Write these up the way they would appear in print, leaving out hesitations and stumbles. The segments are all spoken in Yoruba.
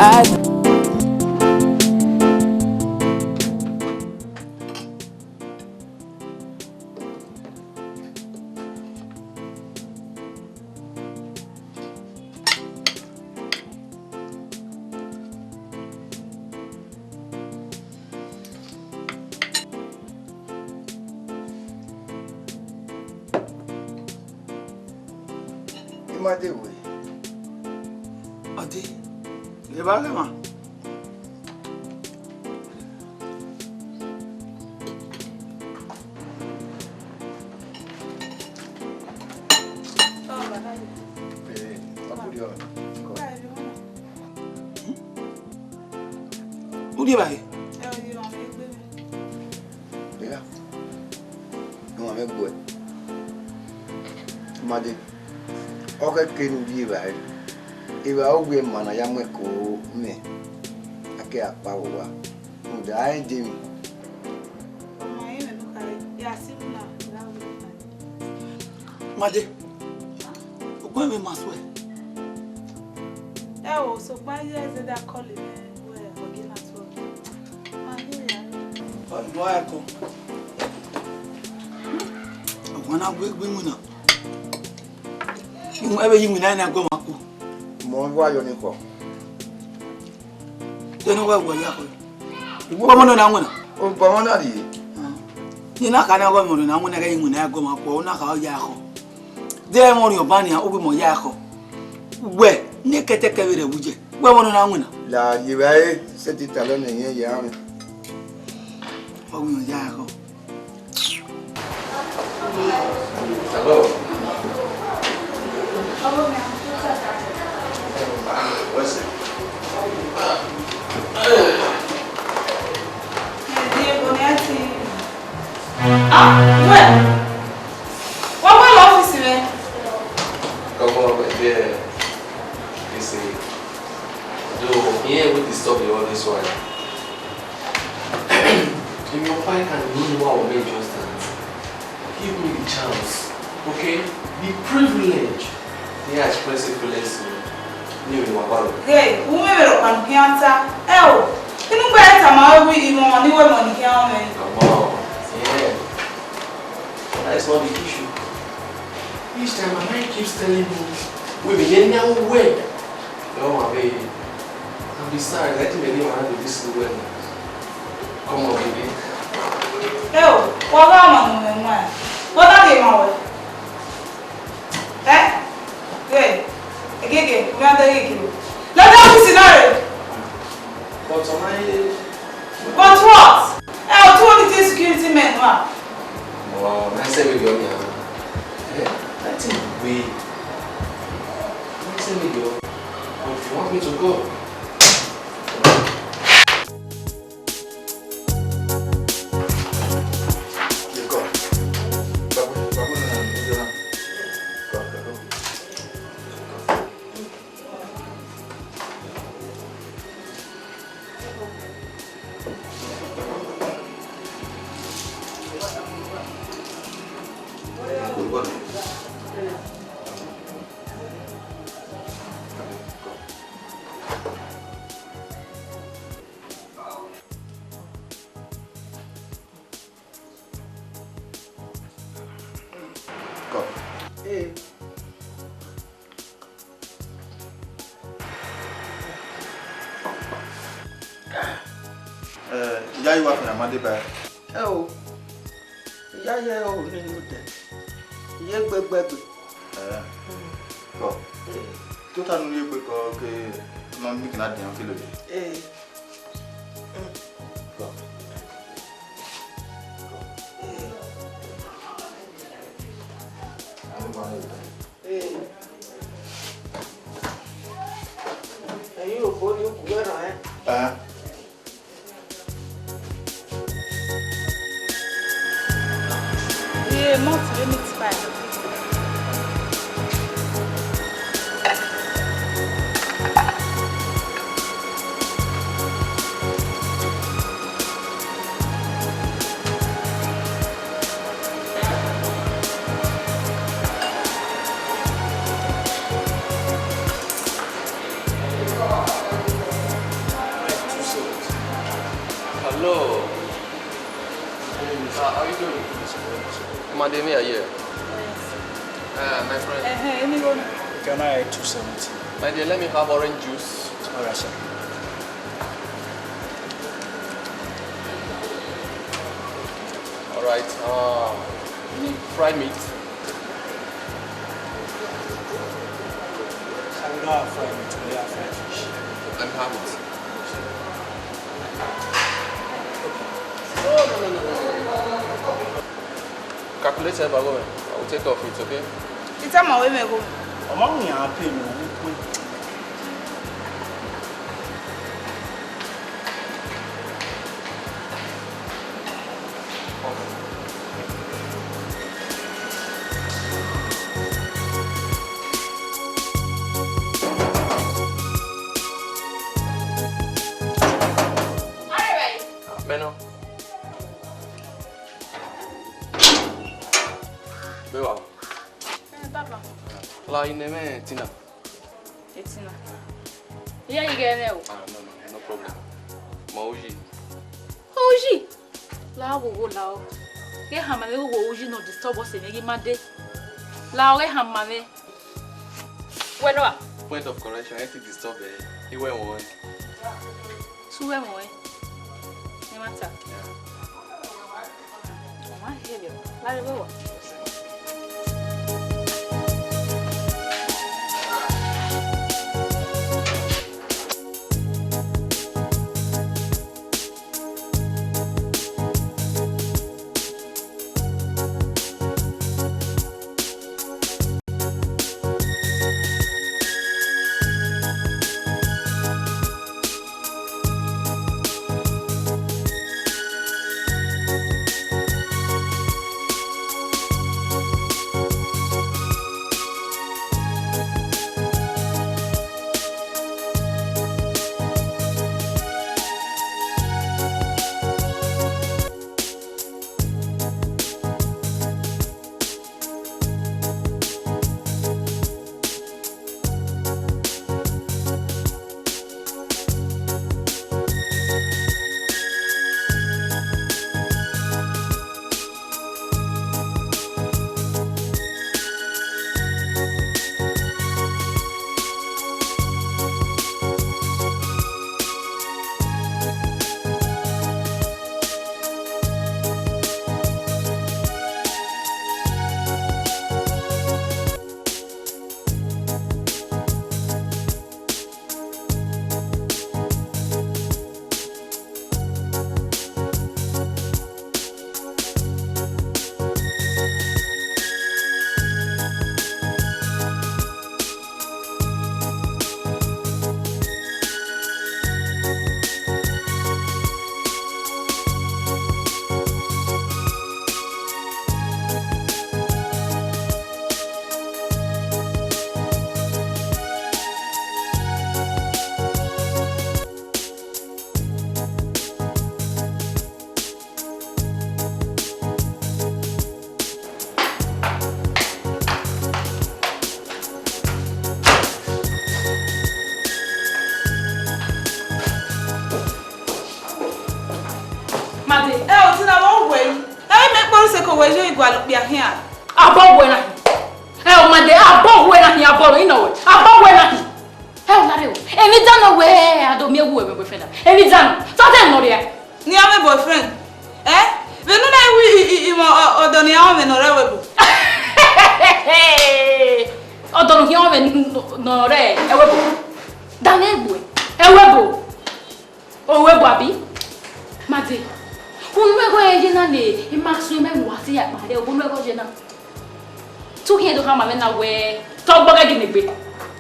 Ade, le va comment? Où est-ce que oke kenu di vai iwa ogwe mana ya mweko me ake apa wa nda ai demi mama yeme buka ya simula made okwe me maswe o so pa yes that call it we forget at all made ya o ya ko wana gbe mu na ebe yi nwina na go mako mo wa yo ni ko teno wa go ya ko igbo mo na nwina o bo mo na ri ni na ka na go mo na nwina ga yi nwina go mako na ka o ya ko de mo ri obani a obi mo ya ko we ni kete kewere wuje gbe mo na nwina la yi ba e se ti talo ni yen ya mi o mi ya ko hello. What's it? Where? What office is it? Come on, there. You see, though here we disturb you all this while. If your fight can mean what will make just that, give me the chance, okay? The privilege. Yeah, expressive feelings. Hey, who may have one cancer? Oh, you know better, my way, money, women, come on, yeah. That's not the issue. Each time my mind keeps telling me, women, you know where. Oh, my baby. And besides, I think they didn't want to do this well. Come on, baby. Oh, what am I? What are they, my way? Eh? Good. Again, we are the let us scenario. But But what? I'll do the security men. Wow, I said we go here. Let him be. Let him go. If you want me to go. Ya iwa fina made ba o ya ye o ni ni te ye gbegbe ko to ta nu ye gbe ko ke no mi kina de an kilo ko ayo bori o kuera Not limit by. Madame here. My friend. Can I 270? My dear, let me have orange juice. Alright, sir. Alright, fried meat. We don't have fried meat, we have fried fish. Let me have it. No. Calculate it, I will take off it, okay? It's a my way, go. Among me, I'll pay you. Benin. Bewa. Papa. La ineme Tina. Tina. Yeah, you get it. No problem. Mauji. Oji. La wo lao. Get hamame wo oji no disturb us in any made. La we hamame. When what? Point of correction, I think disturb he went one. So when we? Matter. Mama hear you. Let it go. Here. Above when I hell, my day, above when I hear about you know, above when I hell, Larry. Any done away, I don't mean who my boyfriend. Any done, something not there. Near my boyfriend, eh? We don't know we or the Niaman or Rebel. Hey, or don't hear no red, a webble. Danebo, a webble. Oh, Webby, my dear. Who never generally, it must remember what he had my dear, who never general. To hear to come and away, talk about getting it.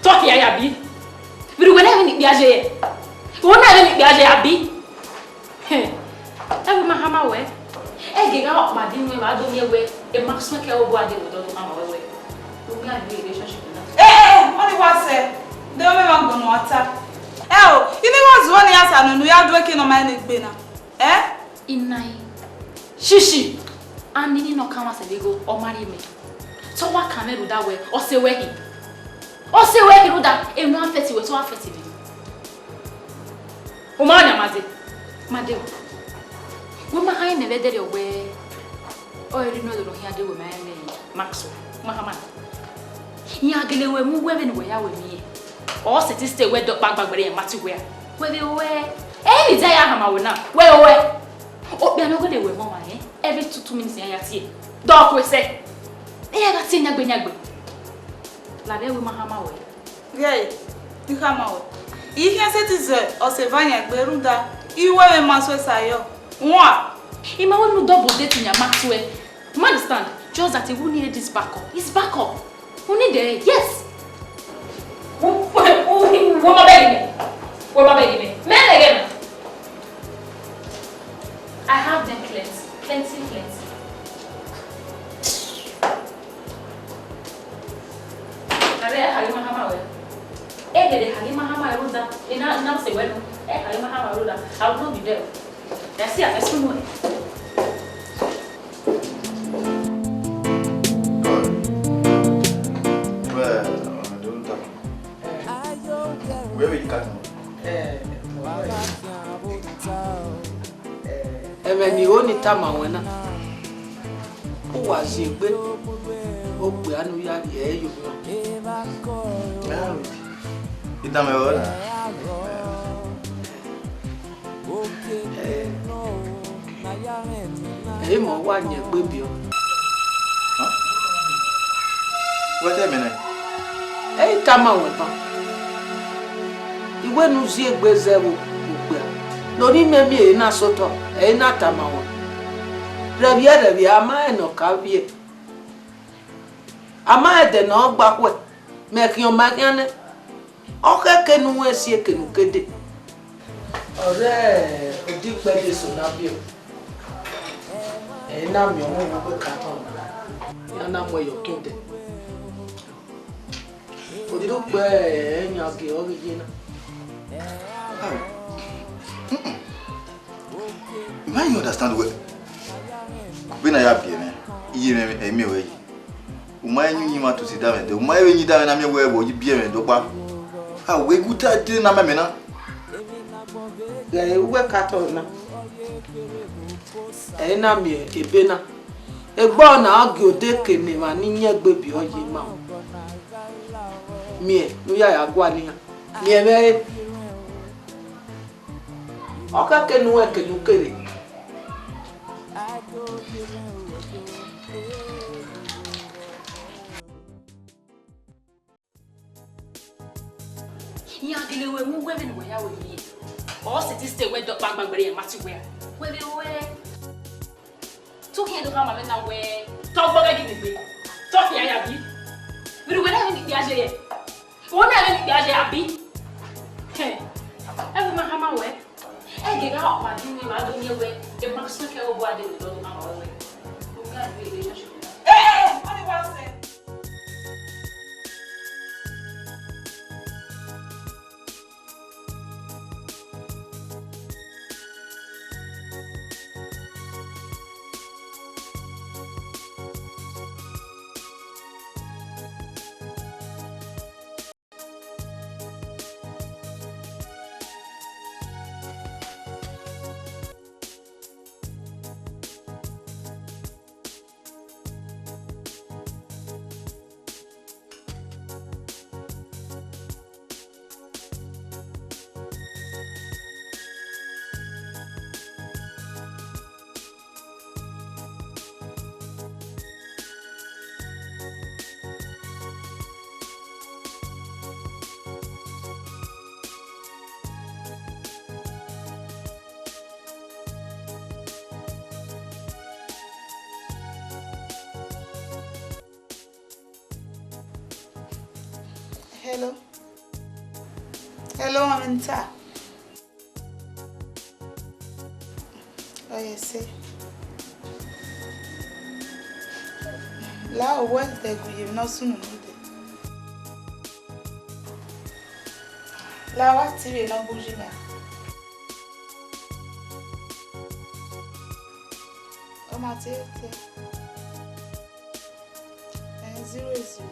Talk here, Abby. We will never need Biaget. We will never need Biaget, Abby. Hey, every Mahama way. Egging out my dinner, I don't know where a max make a body with all my way. We have a relationship. Eh, what was said? They don't want to water. Oh, you know what's 1 year and we are working on my neck, Bena. Eh? In nine. Shishi. And didn't not come as a legal or marry me. So what can I do that way? Or say where he? Or say where he do that? And 130 was 130. Omania, Made. Woman, I never did away. already know that here they were my Maxwell, Mahaman. Yagelewe mu women were ya with me. Or sit stay where dog bag and matty where. Where they were. Any day I am out now. Where? Oh, they are not going to wear more money. Every 2 minutes I see. Dog will say. They are seen a good. Lade with Mahama way. Yeah, you come out. If you say this or Sevania Berunda, you wear a Maxwell Sayo. What? He might want to double dating your Maxwell. You understand? Just that he won't need this backup. It's backup. Who need it? Yes. What my baby? What my baby? Men again. I have them plenty. Are Halima Hamawe? Eh, Halima Hamawe Ruda. Now say well. Halima Hamawe Ruda. I will not be there. That's it. That's no way. Where will you cut him? Ni oni tama wena. O wa se gbe. O pe anu ya ye yo. Itame ora. Mo wa nye gbe bi o. What am I? Tama wena. Iwe nu zi egbe zewo ogbe. Lori memi na soto, na tama won. Rebi ama no kavie. Ama de no gbakwe. Me kion makiane. Okeke nu esi ekenu kede. Ore odigbe de so na bi o. Na mi omo wo ka ton. Ya na mo yo kinde. Odigbe enya ke original. Why you understand what? When I have been, you may way. Umay you want to sit down, the my when you down and I'm aware what you be and dopa. How we good at dinner, Mamma? They work at all now. Na mi ebena. Egbo na agio deke ni ma ni nyegbe bi oyi ma. Mi nu ya gwa ni. Mi eme Oka kenu ekenu kere. Yagelewe mu women were ya with me. Or sit stay where dog bag and matty where. Where they were. Two here to come and where. Talk about it. Talk here, Yabi. We will never be Yaje. Won't never be Yaje Abi. Hey, every Mahama way. I get out my dinner. I don't know where the Maxwell care of what they will do. Hey, what do you want to say? Hello. Hello, Aminta. Oh, yes, see. La Wednesday, we not soon. La what TV no bougie me. Come on, take it. 0 0.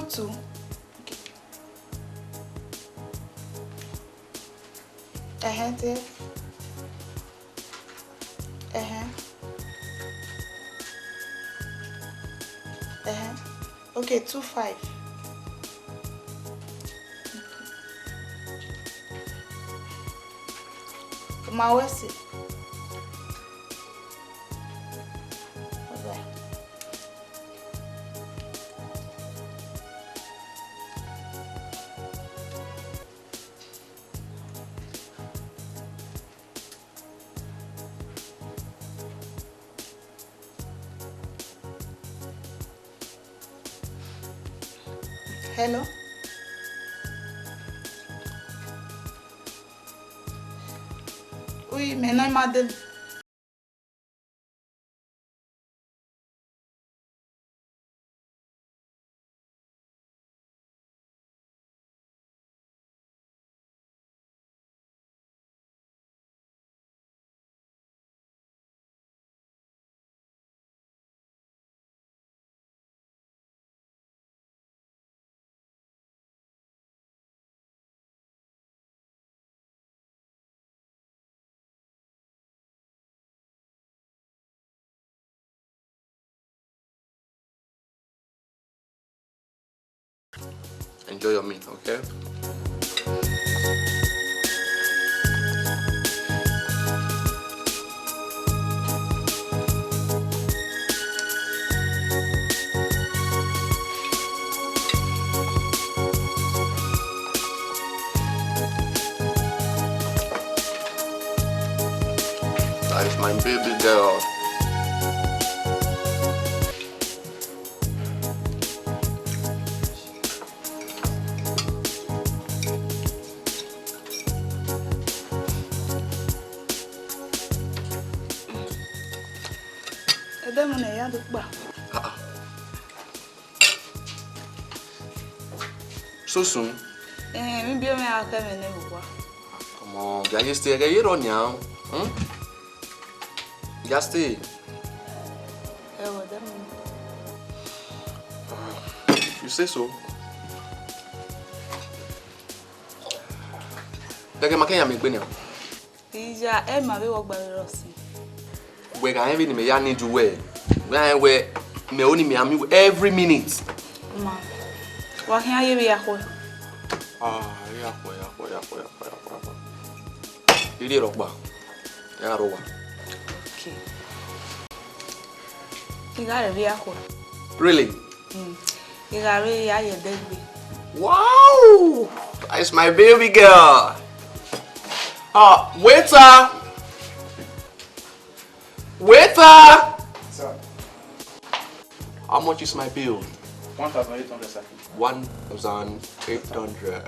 Two. Okay. Dear. Okay, 25. My Westy. Bye. Hello. Oui, mais non, madame. Enjoy your meal, okay? That is my baby girl. So soon? Maybe I may come in. Come on, just stay here now. Just stay. You say so? Dege makanya me gbenia. Ija e ma be wo gba rosi. We ga even me ya need to wear. We me only me am every minute. Ma. Wa kan aye be yakwo. Yakwo. Ile rogba. Ya rowa. Okay. You got to be yakwo. Really? You got really aye baby. Wow! That's my baby girl. Waiter! Waiter! Sir. How much is my bill? 1,800, sir. 1,800.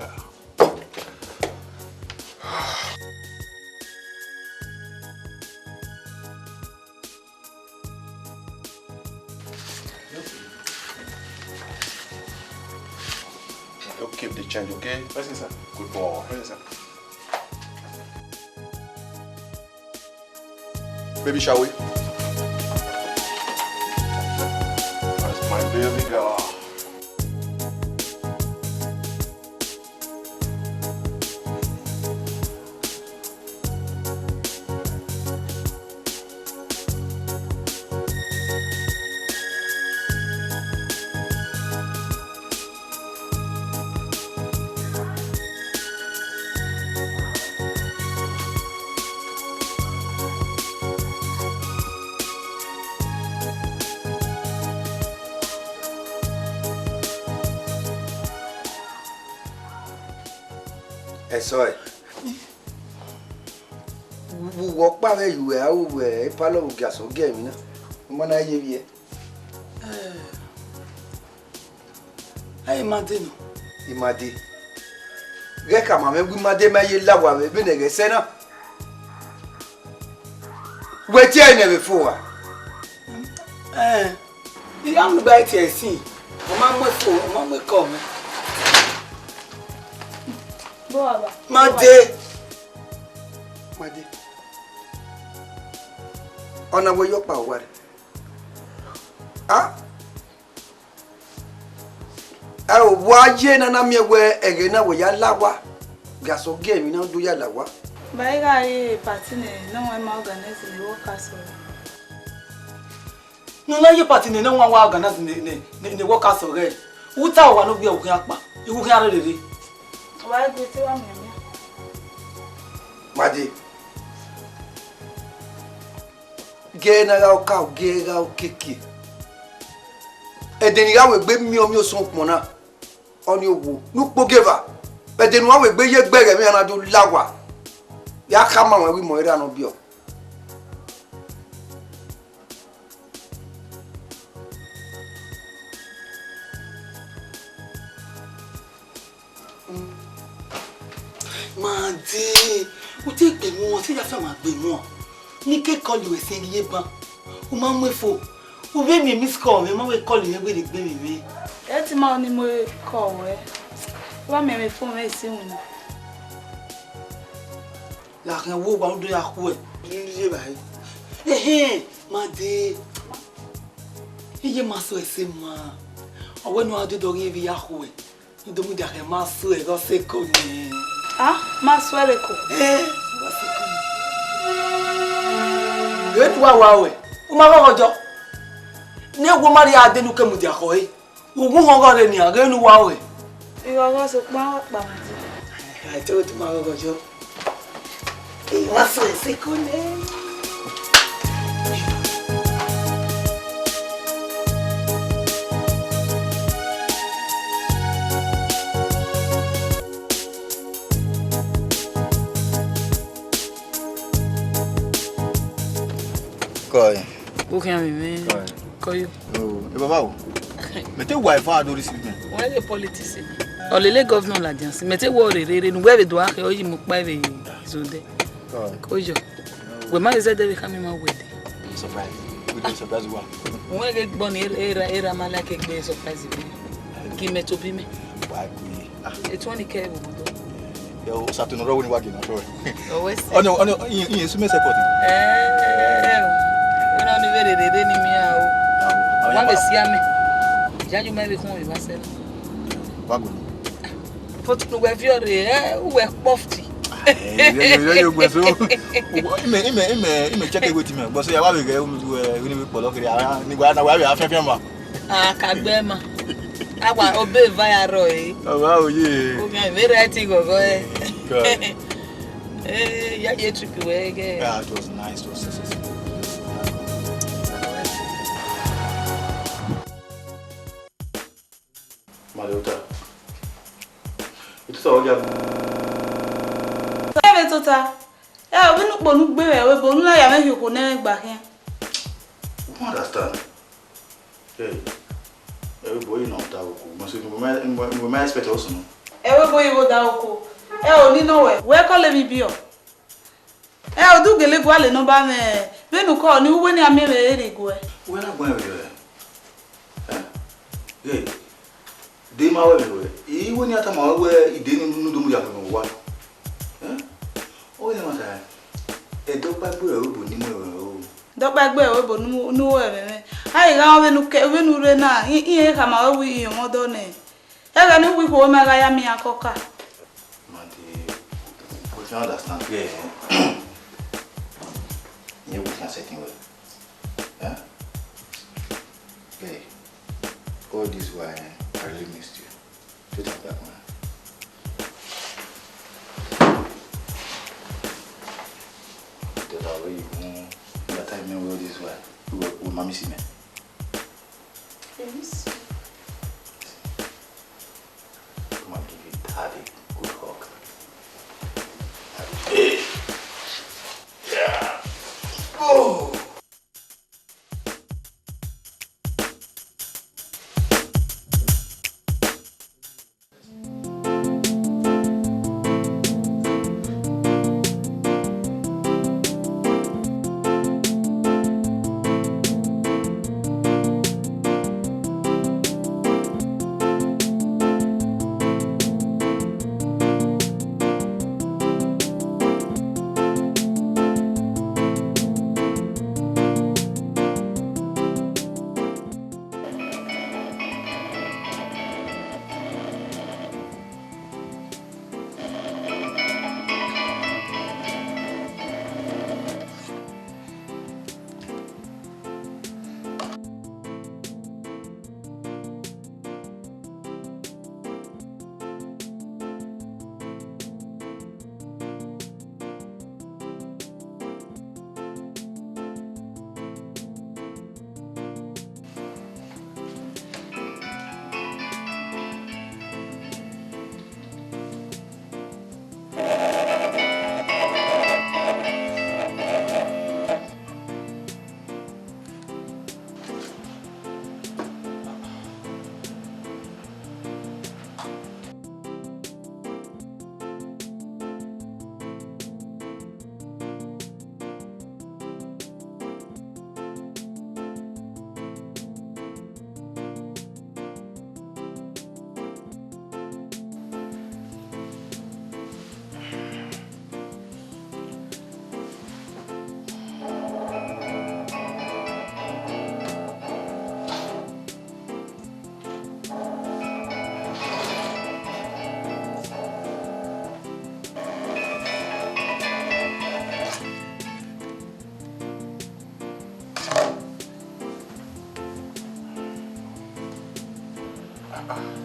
You keep the change, okay? Yes, sir. Good boy. Yes, sir. Baby, shall we? That's my baby girl. Sorry. We walk by where you were, a palo of gas or game, when I give you. Hey, Martin. Imadi. Reka, mamma, we made my love, I've been a senna. Wait here never before. The young bite here, see. Mamma, Mamma, come. Made. On our way up power. Ah? Oh, why, Jane and I'm your way again? Now we are lawa. Gas or game, you know, do ya lawa. But I got a party, no one organizing the workers. No, na your party no one wa organize the workers already. Who tell one of you akpa? You go carry the. Why do you want me? Madi. Ge na ga ka ge ga kiki. E de ni ga we gbe mi o mi o sun pon na. Oni owo. Nu po geva. E de ni wa we gbe ye gbere mi na do lawa. Ya ka ma won wi mo ira no bi o. Madi, o ti pe mi won ti ya fe ma gbe mo. Ni ke call you se ye ban. O ma mu efo. O be mi miss call me, ma we call you we de gbe mi we. E ti ma ni mo call we. Wa me phone me si won. La kan wo wa ndo ya ku e. Ni je bai. Madi. Iye ma so ese ma. Owe no adu do ri vi ya ku e. Ndo mu da ke ma so e go se ko ni. Ah, ma swele ko. Go se ko ni. Ye tu wa we. O ma ko jo. Ni wo mari ade nu ke mu dia ko e. Ogun ho go re ni age nu wa we. Iwo go so pa pa. Ai to tu ma go jo. E ma so ese ko ni. Koi. O que é mesmo? Coio. E baba o. Mete wifi a do receive me. Why the politics? Olele governor la dianse. Mete wo rere nu we be do ahe oyi mu pa be zonde. Coio. We ma is there come ma we. Surprise. We do surprise wa. We get bon era mala ke be surprise be. Ki me to bi me. Wa ku ni. E to ni ke bo do. Yo Saturn ro ni wa gina so. O we. Ono yin su me support. Ona ni vere rere ni mi a o. Wa be si ame. Jaju me be kun we ba se. Wa go. Foto no we fiore we pofti. Yo gbe so. Ime check it with me. But so ya wa be ge we ni polo kiri ara ni gba na wa be afefe ma. Ah, kagbe ma. Agba obe viral e. Oh wow ye. O mi me writing go e. God. Ya ye trip we ge. Yeah, it was nice. It was successful. Malota. Itu so ya. Sabe tota. Obi nu ponu gbe we bo nu la ya me ko na gba hin. You understand? Hey. Everybody know that we might expect also. Ewe bo iwo da oko. O ni no we. We call me bi o. O du gele gwa le no ba me. Be nu ko ni wo ni amere ere go e. We na gwa we. Hey. De ma we. I wo ni ata ma we ide ni nu do mu ya no wa. O ni ma ta. E do pa gbe o bo ni mo o. Do pa gbe we bo nu we me. Ai ga we nu ke we nu re na. Ihe ka ma we wi mo do ne. E ga ni wi ko ma ga ya mi akoka. We can understand. Yeah. You can say things well. Yeah? Okay. All this while, I really missed you. Put up that one. The way you go, that time me all this while. We mommy see me. Yes. Come on, give you daddy good hug. Yeah. Oh. Come.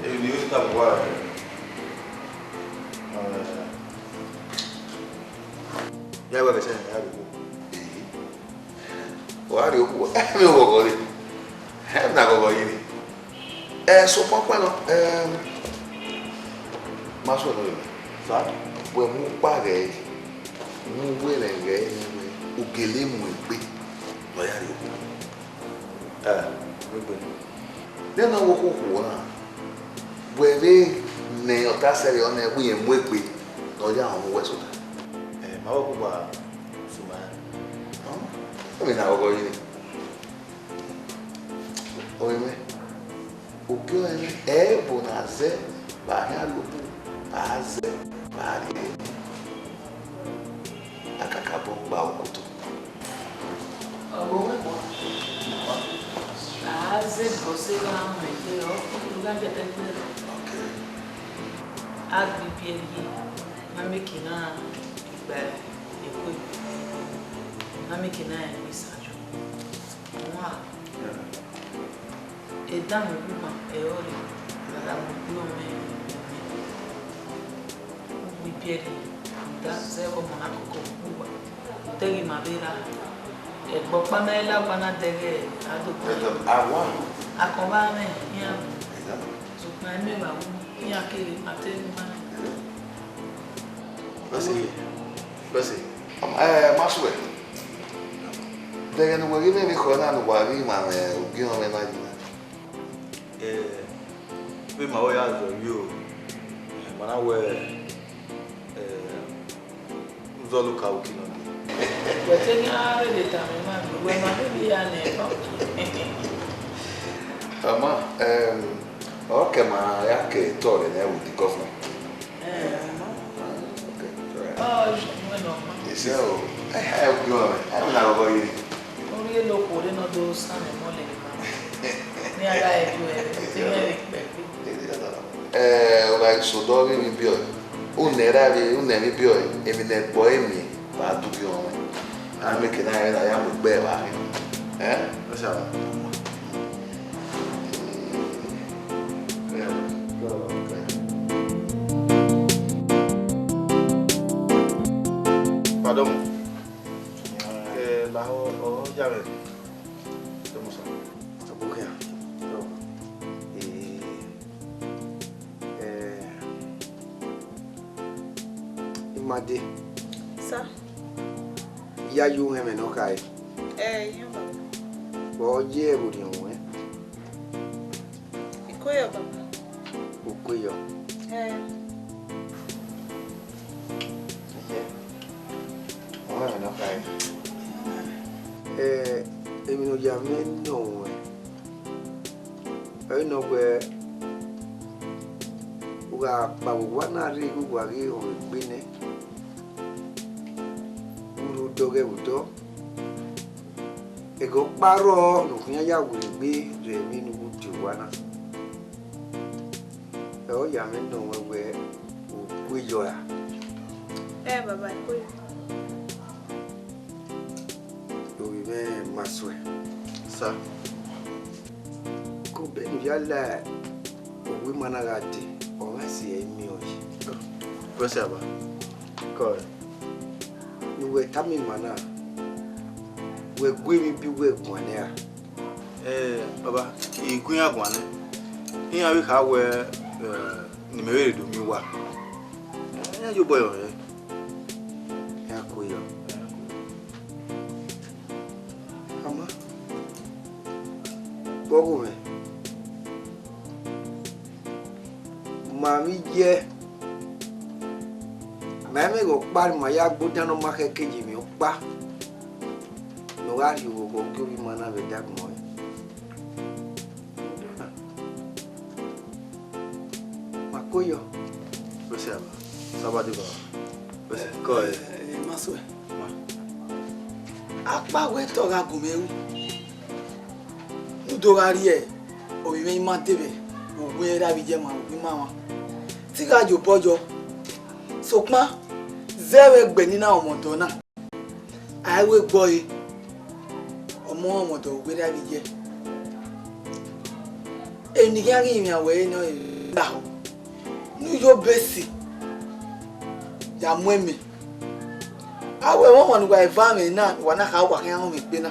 You come water. Yeah, what I said, I will go. What do you want? I will go. I'm not going to so, Papa, Master, when you buy you will engage Ugele Mwe. Then I walk over. Where they ne otasere on a we and wigby, no down west. My Oba, Suma. I mean, I'll go in. Oh, Ugo, Bonaze, Bahalu, Aze, Badi. Akakabo Baukutu. Aze, Bosela, Agbi na making a bad equip. Na making a research. A damn woman, a holy, Madame Blume. We paid that's a Monaco. Tell him a vera. A Bopamela Panadere. I want. A combine, yeah. So my name, I tell you, Bessie, Maswell. Then we're giving me Conan while we give him an idea. With my way out of you, when I wear Zoluka Ukino. But then I read it, when my baby and okay, my yake told with the government. So I have gone. I'm not going. Only local, they not those sun and morning. vai sodove mi bio. Uneravi, unemi bio, e mi ne boemi, va tu bio. A me che na era ya mo gbe wa. Lo sa. Pardon. La ho llave. Vamos a buscar. Imade. Sa. Ya yu heme no kai. Yo baba. Bo je bu ni won. Ikoyo baba. Ukoyo. Ora no kai. Emi no ya me no we. No we. Uga pa wana ri ku wa ri o gbe ne. Uru doge uto. Ego paro no kunya ya wuri gbe re mi nu ti wana. O ya me no we ukoyo ya. Baba, ikoyo. Maswe. Sa. Ko be nu yala o wi managati o ma si emi oyi. Ko se aba. Ko. Nu we tami mana. We gwe mi bi we gwane a. Baba, igun agwane. Yin awi ka we ni me we do mi wa. Yo boy o. Ya ko yo. Bogo me. Mami je. Mami go par ma ya gbodan no ma kekeji mi o pa. No wa ri wo go ki bi mana be dag mo. Makoyo. Osaba. Sabadi ba. Ko Maswe. Apa we to ga gumewu. Dogari e o bi me ma tebe o gbe ra bi je ma o bi ma wa ti ga jo bojo so pa zewe gbe ni na omo to na ai we gbo yi omo to gbe ra bi je eni ga ri mi awe no la o nu yo besi ya mu emi awe won won gba ifa mi na wa na ka wa kan mi gbe na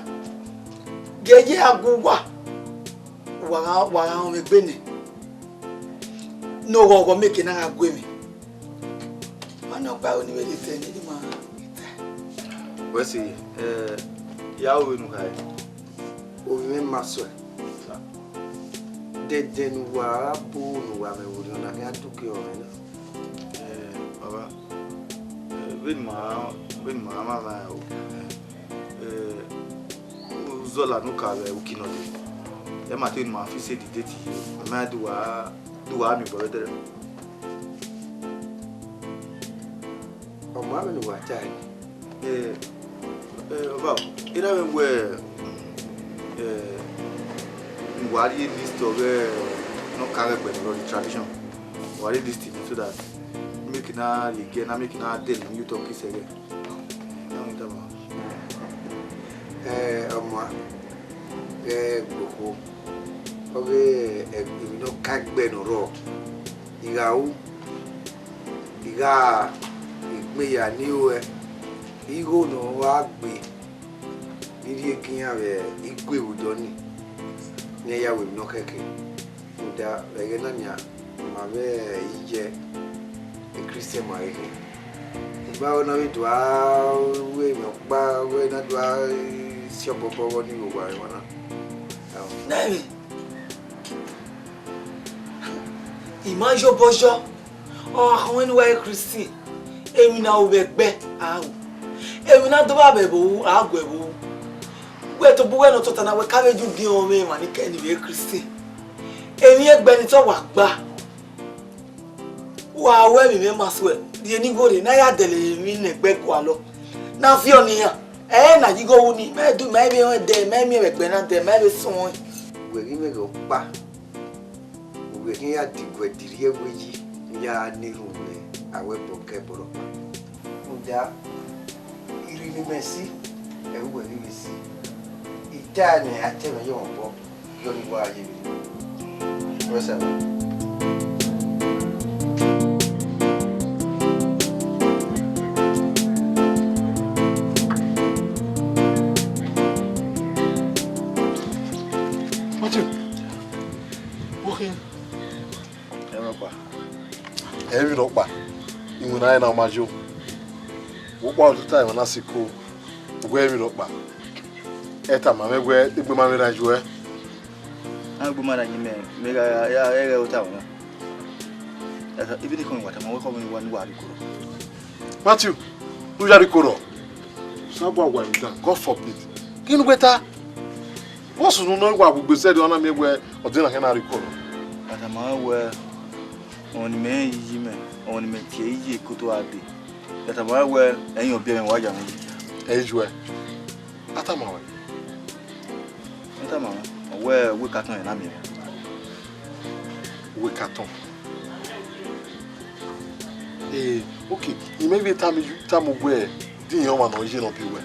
geje agugwa wa me gbe ni no go make na agwe mi mana gba oni we te ni di ma we si ya o nu kai o me maso de nu wa bu nu wa me wuri na ka tuki o me baba ben ma ma o zola nu ka be ukino de e ma tin ma fi se di date ma duwa mi brother o ma me nu wa tai baba ira we wari list of no carry but the tradition wari list so that make na again na make na tell you talk is again ọmọ gbogbo oge no kagbe no ro igawu iga igbeya ni o igo no wa gbe ni ekin ave igwe udo ni ya we no keke nda ege na nya ma be ije e Christian ma ege ba ona we do we mo pa we na do si obobo ni go wa wana Nami imajo bojo o àwọn ni wa Christian èmi na o be gbe awu èmi na do ba be bo agwe bo we to bo we no to tana we ka meju din o me ma ni ke ni we Christian èmi egbe ni to wa gba wa we mi me maswe di eni go re na ya dele mi ne gbe ko alo na fi oniyan na jigo wu ni me do me be won de me mi egbe na de me be sun won we ri me go pa we kin ya digwe diri egweji ya nirune awe boke boro unda iri ni mesi ewe ni mesi itane ateme yombo yoni wa yibi wasa Every ropa, you and I now, Majo. What was the time when I see cool? Where every ropa? Eta, my where the woman I do. I'm good, man. You may I town. Even if you want, I'm welcoming one word. Matthew, who's your recoro? Somebody well done, God forbid. Can you better? What's no know what we said on me where or dinner can I recall? But I'm aware. On me, on me, Kay, Kutuadi. That I'm aware, and you'll be in Wajam. Age where? Atama. Atama, where we cut on an we cut on. Eh, okay. You may be time where the young one or you not be where.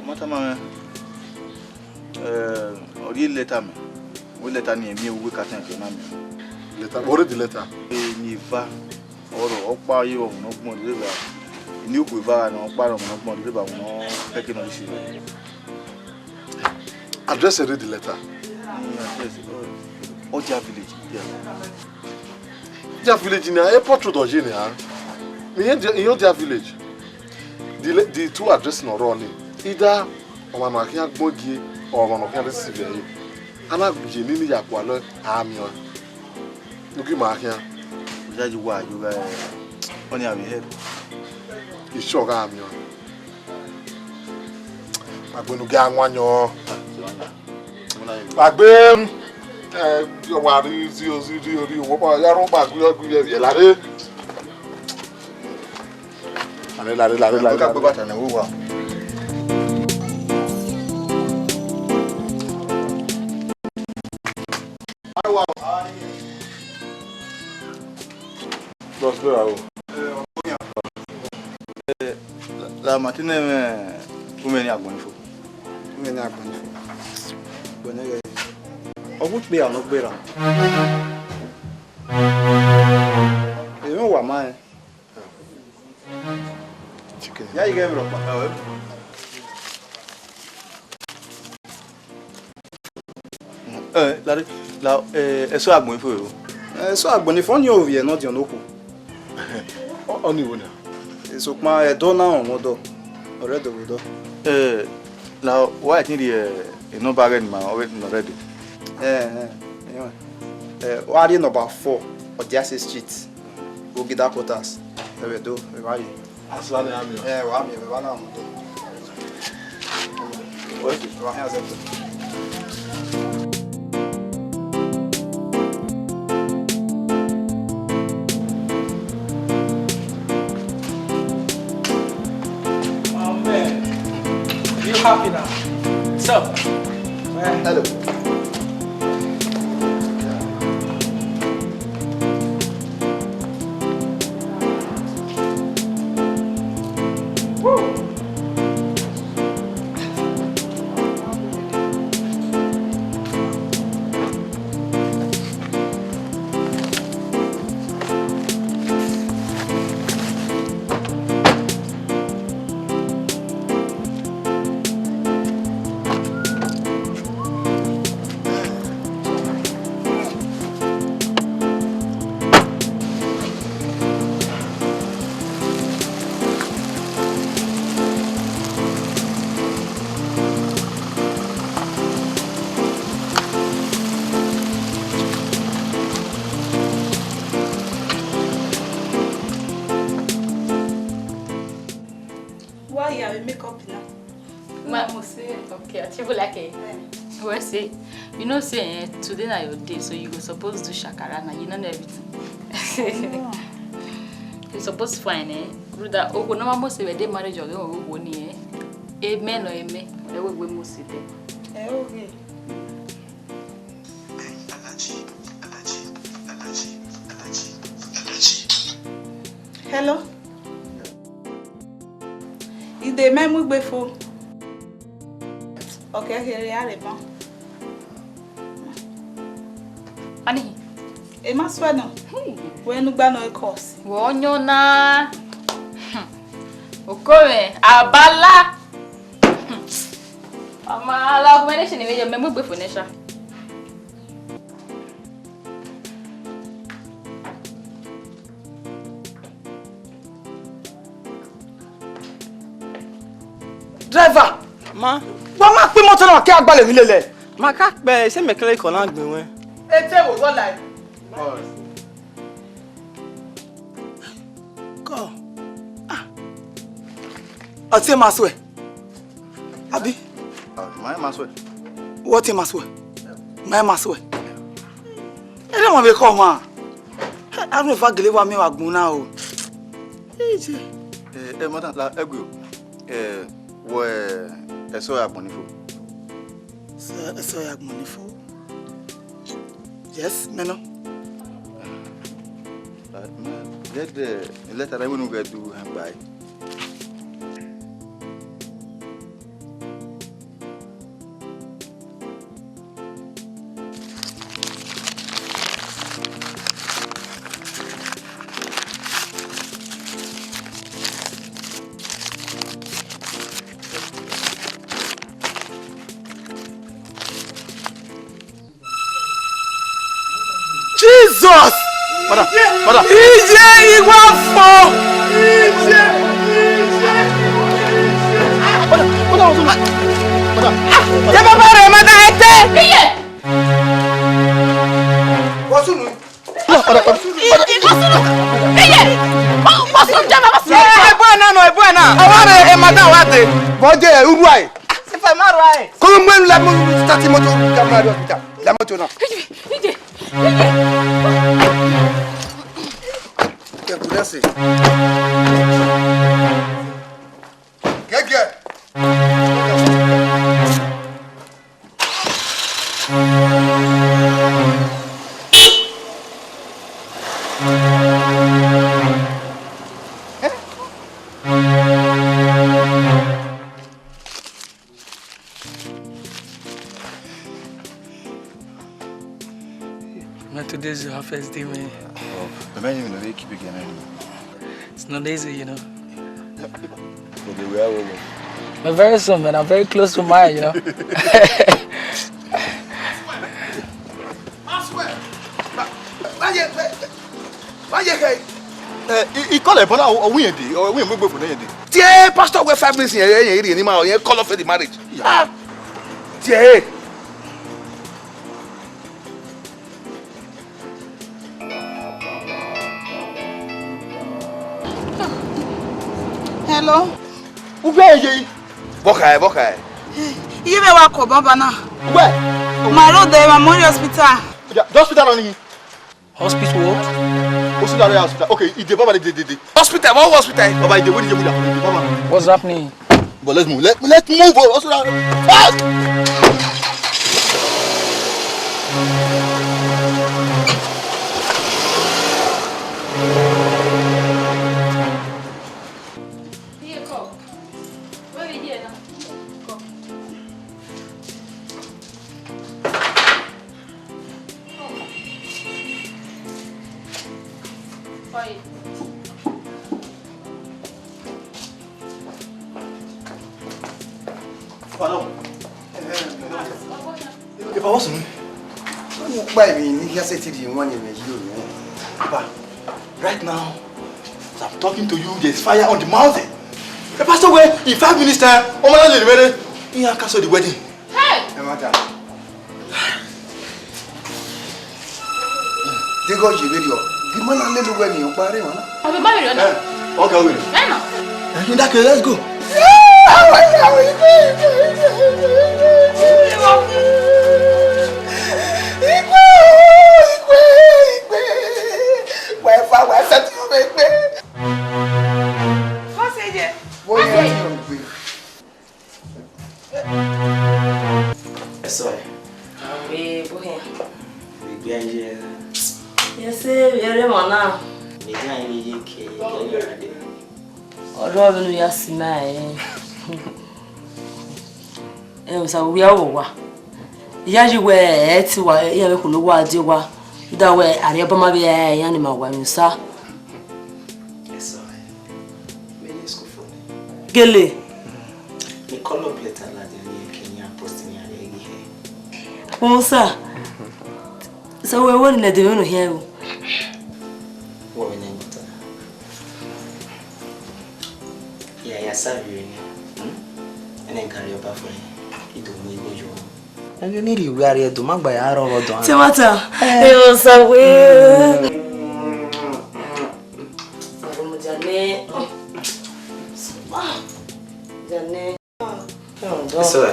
Matama, or you let me. We let me we cut on letter. What is the letter? Niva or Opa, you of no more river. New Quiva and Opa of no more river, no pecking on issue. Address the letter. Oja village. Their village in a airport to Dogenia. In your village. The two addresses not running. Either on one can bogi or one can receive you. And I'm beginning to acquire army. Look at my hand. That you are, you on your head. It's sure I'm you. I'm going to get one. Your Bagbe, your worry is your what are your own bag? You're like, La matinée, vous menez à Bonifo. Vous menez à Bonifo. Bonne on vous paye à nos béra. Et on voit mal. Ya y a là, est-ce à Bonifo? Est-ce à Bonifo, on y revient, non, Dion, on y va. So ma e do na on do already we do la why think the no bargain man already why number 4 Odiase Street Ogida Quarters we do we buy asale ami wa mi we ba na mo do o ti wa ha ze happy now. So, hello. Say, you know, say today na your day, so you go supposed to shakara na you know everything. You supposed to find brother. Oh, no mama say we dey marriage or go ni amen or amen. We mo say Okay. Allergy. Hello. Ide memu gbefo. Okay, here you are, ma. Ani. E ma swa no. We nu gba no course. Wo nyona. Okore abala. Ama la recommendation ni me memu gbefo nesha. Driver, Ma, wọ́n máa pín mọ́tò náà kí agbálẹ̀ mi lélẹ̀. ma ká pẹ́ ṣé mẹ́kẹ́lẹ́ kan náà gbé wọn. Ete wo wọ́n láì. Kọ́ ọtí máa sọ ẹ̀ àbí Máa máa sọ ẹ̀. wọ́n ti máa sọ ẹ̀ máa máa sọ ẹ̀. Ẹ lọ́mọ mi kọ́ ọ máa àrùn ìfagilé wa mi wà gbọ́n náà o. Mọ́tà la ẹgbẹ́ o. Wọ ẹ̀sọ́ àgbọ̀n nífò. Ẹ̀sọ́ àgbọ̀n nífò. Yes, mẹ́nà. Lẹ́tà rẹ̀ wọ́n gẹ̀ du àgbà yìí. Jesus! Madam. Ije igwa fo! Ije! Ya baba re mata ete! Iye! Wasunu. Iye! Wasunu jama wasunu. Ebu na. Aware e mata wate. Boje uru ai. Sifa maru ai. Ko mwen la mo start moto kamera do hospital. La moto na. Iye! Que pudesse. Que? Today's your first day, man. The man even know they keep again. It's not easy, you know. But they were But very soon, man. I'm very close to mine, you know. He called upon a windy or we move for the Tie pastor we 5 minutes here ni ma o call off the marriage. Tie. Hello. Ube ye. Bokai. You me wa ko baba na. Where? My road there Memorial Hospital. The hospital on here. Hospital what? Hospital. Okay, it's the Baba the Hospital, what hospital? Baba the way the Baba. What's happening? But let's move. Let's move. Hospital. Fast. Here, come. Where are you here now? Come. Quiet. Pardon. If I wasn't, Baby, ni here say the one in you. Papa, right now, as I'm talking to you, there's fire on the mountain. The pastor went in 5 minutes time. Oh my God, he can't cancel the wedding. Hey! They go to video. The man and the wedding, you party, man. I'll be married or not? Okay, wait. No. In that case, let's go. Sorry. We Yes, very now. Ọ̀rọ̀ mi ya si ma o sa we awo ya ji we ti wa ya be ko lo wa de wa da we are ba ma be ya ni ma wa mi sa gele me call up later la de Kenya posting ya legi he o sa so we won na de no here o wo ne ngota ya sabi ni ene carry up for ido mo igo jo ene ni ri ari edo magba ya ro ro don Timata e o sa we mo jane jane so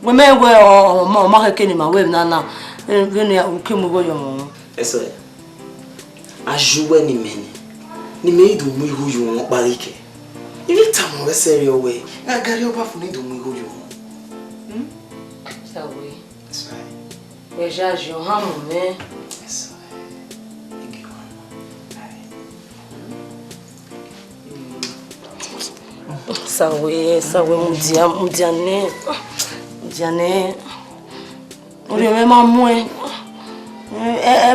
we me we o ma ke ni ma we na venu ya uke mo go yo mo eso ajuwe ni meni ni me ido mo igo jo mo parike ibi tamo we serio we na gari oba fu ni ido mo igo jo ça oui ça we ja jo ha mo me eso ça oui mo diane ori me ma mu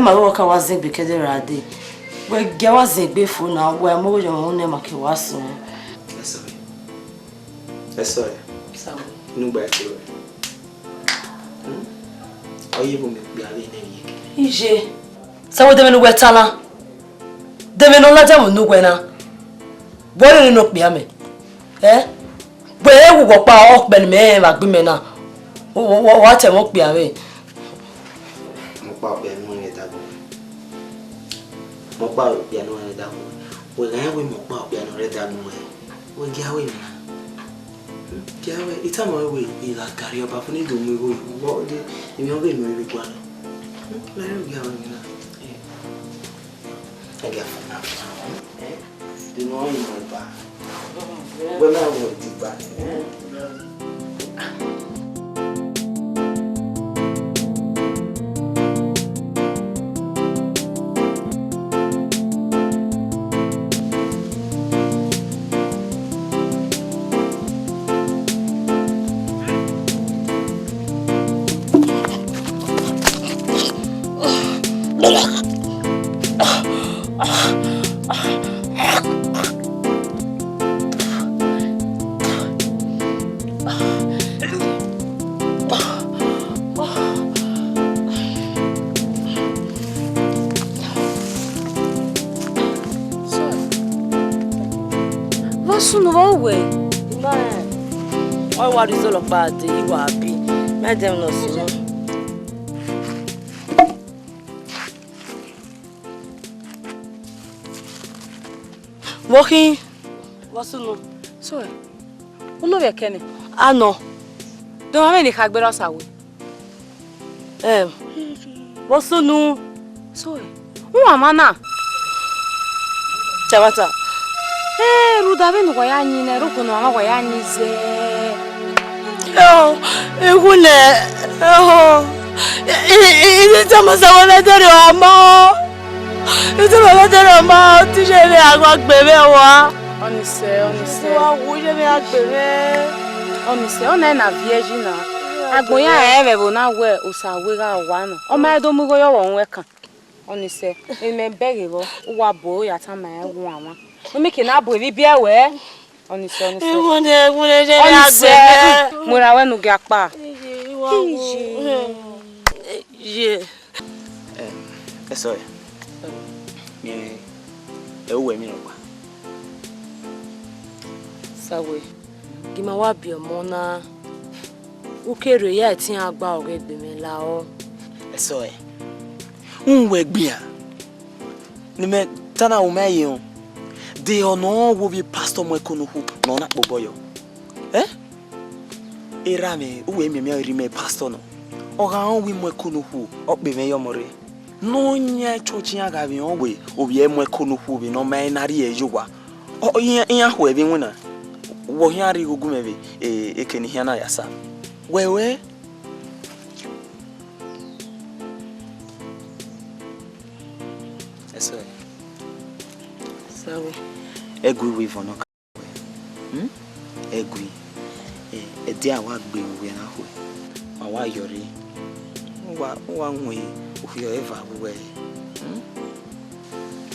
ma wo ka wa zin be kede rade we ge wa zin gbe fu na we mo go jo mo ne ma ke wa so eso ça oui nu ba ti we oye bo me gbe ale na yi ije ça we de me no we tana de me no la ja mo no we na bo le no pe ame bo e wo pa o pe ni me ma gbe me na wa te mo pe ame mo pa pe nu ni dago mo pa pe nu ni dago we ga we mo pa pe nu re dago we ge awe mi Kiawe itama we ila gari oba funi do mu go wo de emi o be mi ri kwa no la ri ga wa ni na ga fa na de no yi mo ba we na wo di ba Sunu wa we ma o wa ri so lo pa de iwa bi me dem no sunu Woki wa sunu so uno be kene ano do ma me ni ka gbero sawe wa sunu so nwa mana Timata rudabe no ya nyi na ruko no ma ya nyi ze ehune ini tama sawala dere ama itu bala dere ama ti je le agba gbere wa onise wa wo je me agbere onise ona na vierge na agboya ebe bo na we osawe ga wa no o ma do mu go yo won we kan onise me bege bo wa bo ya ta ma ewu awon o me ke na bo bi bia we onise ehune je me agbere mo ra we nu ga pa je eso mi ewe mi no pa sawe gima wa bi omo na ukere ya ti agba ore gbe mi la o eso nwe gbia ni me tana o me yin de ono wo bi pastor mo ekono hu no na boboyo era me uwe mi ri me pastor no o ga on wi mo ekono hu o pe me yo more no nya church ya ga bi on we obi e mo ekono hu bi no me na ri ejuwa o yin ho e bi nwuna wo hin ari gugu me bi ekeni hia na yasa wewe eso Sawe. Egui we for no. Egui. E dia wa gbe we na ho. Wa yori. Wa nwe o yo ever we.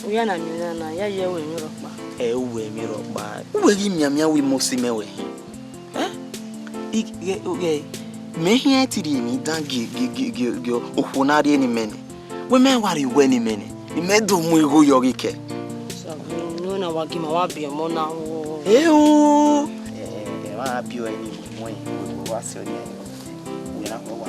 Uya na mi na ya ye we mi ropa. We mi ropa. We gi miamia we mo si mewe. Me here to the me dan gi ohunade ni mene. We men wari we ni mene. Ni me do mu go yogi ke. So no na wa gi ma wa bi mo na wo. Wa bi o ni mo yin wa se o ni. We na ko wa.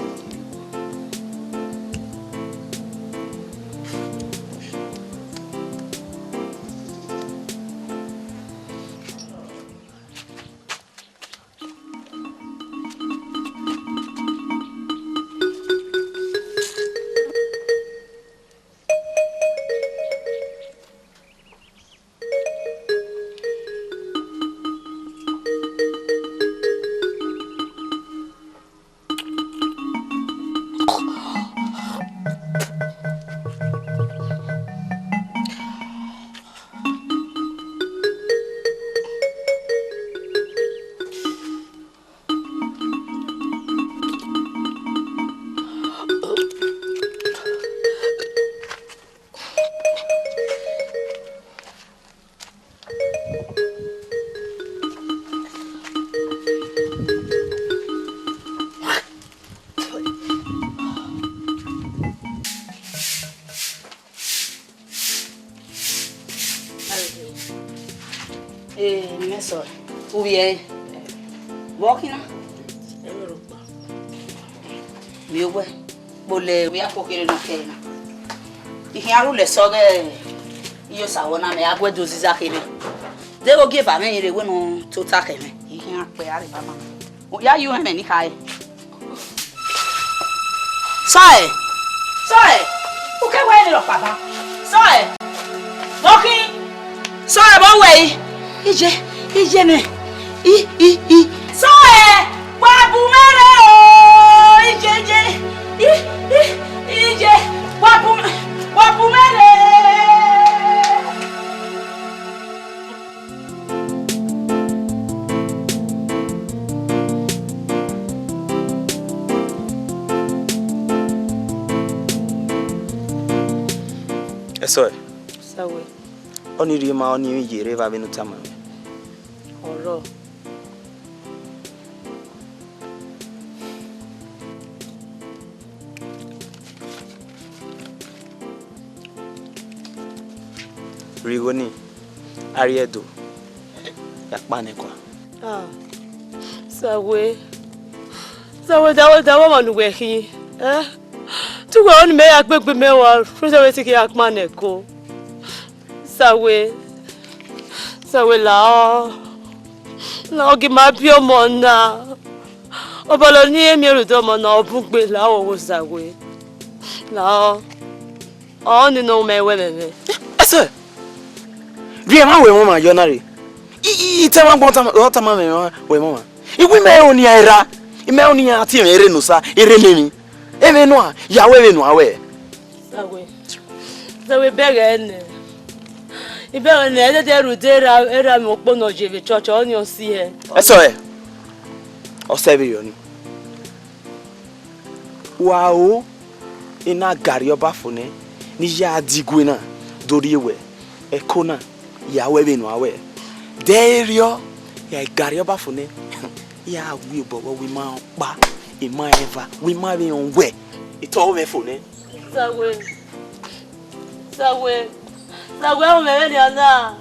Walking. We were. Bole, we are cooking no cane. If you are really so good, you saw one of my agua does exactly. They will give a man a win to tackle me. You can't pay Alabama. Yeah, you and any high. Sorry. Who can wait it up, Papa? Sorry. Walking. Sorry, one way. Ije. Sorry. Wabumere oh. Ije. Wabumere. Eso. Sawe. Oni rima oni yere va benu tama. Oro. Rigoni. Ariedo. Yakpane kwa. Sawe dawo manu we hi. Tu wa oni me agbegbe mewa. Fuse we tiki yakmane ko. Sawe la ogi ma bi omo na. Obolo ni emi erudo omo na obugbe la wo sawe. La oni no me we me. Eso. Bien we mama jonare. Ite wa gbota ma me we mama. Iwi me oni era. Ime oni ati ere no sa ere nemi. Eme no a ya we no awe. Sawe bege ne. Ibe ne ede de rudera era mi opono jeve church oni osi he. Eso o sebe yo ni. Wow. Ina gari oba fune ni ya digwe na dori ewe. Ekona ya we be no awe. Derio ya gari oba fune. Ya we bobo we ma pa e ma eva we ma be on we. It all we fune. Sawe o me ni ana.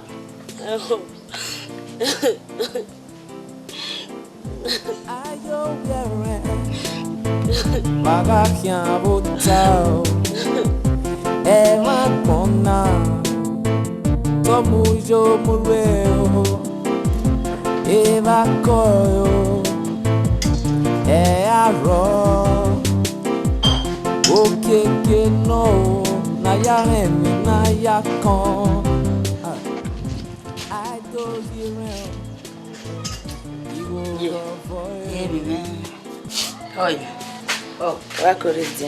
Magakia botao e magona como yo mureo e vacoyo e arro o que no na ya mi na ya con Aidohieren Oh, what could it do?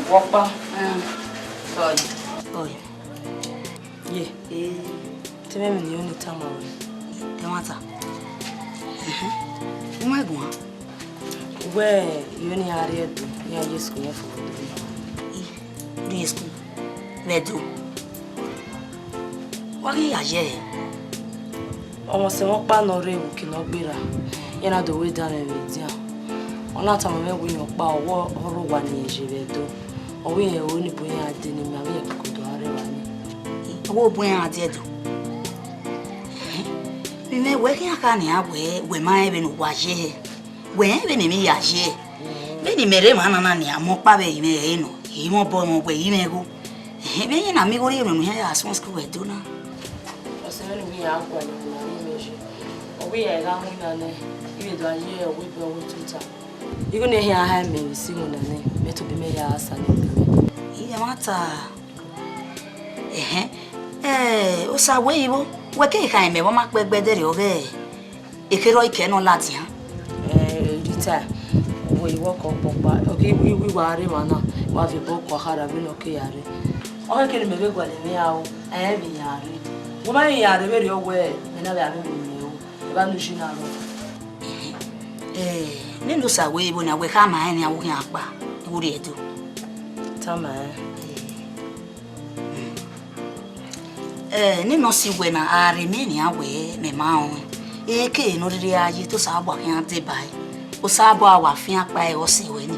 Walk Yeah. Tell me the only time I will. Matter. Where go? Where you only are here to? Yeah, just go for the school. Where do? What are you here? Almost a month no rain cannot be there. You know the way down with you. On that time when you power or one is you do. Or we only boy I didn't know we could do it. What boy I did. We may work in a canny where my even was here. When even me as here. Many mere manania, more pave may know. He won't born where he may go. He may not make even here as one school do now. We are going to we are going to even do a year we go with Twitter. You're going to hear him sing on the name, met to be made as an matter. Osa wave, what can I make one mark better? Okay, if you cannot Latin, retire. We walk up, okay, we worry, mana, what you book or had a been okay. I can make what I meow, I am in Yari. Woman, you are very aware, and I have you. Vanushina. Nendosa wave when I wake up my any walking up. What do you do? Tama. Nino see when I remain away, me mount. Eke no reaji to Sabo can't buy. O Sabo our fian by or see when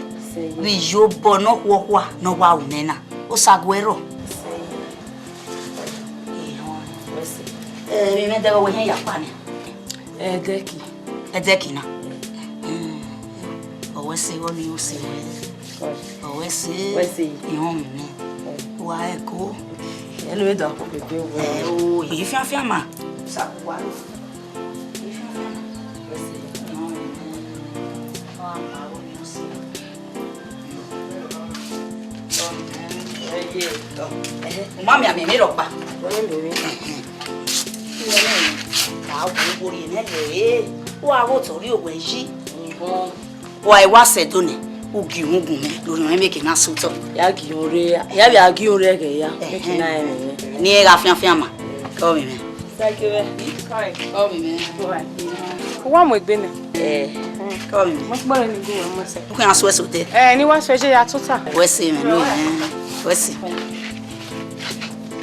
we you bono walk no wow nena. O Saguero. We met the way here, Pani. A decky now. Always say what you say. Always say, you why go? Anyway, dog. Oh, if you're Fiamma, Saguaro. Mamma mi mi roba. Wa wo tori owe yi. Wa e wa se doni. Ugi ungun me lori me make na suto. Ya gi ore, ya bi agi ore ke ya. Make na me. Ni e ga fian ma. Ko mi me. Thank you. Sorry. Ko mi me. Wa mo egbe ne. Ko mi. Mo gboro ni go mo se. Ku kan so eso te. Ni wa so je ya tota. We se me no. We se.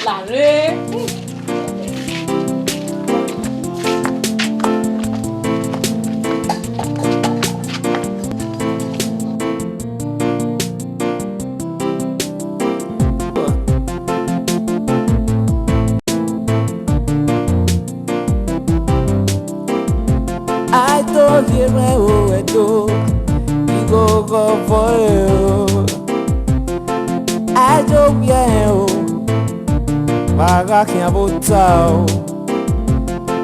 La re. Aidohieren o edo, igo go for you. Aidohieren o, maga kiabota o.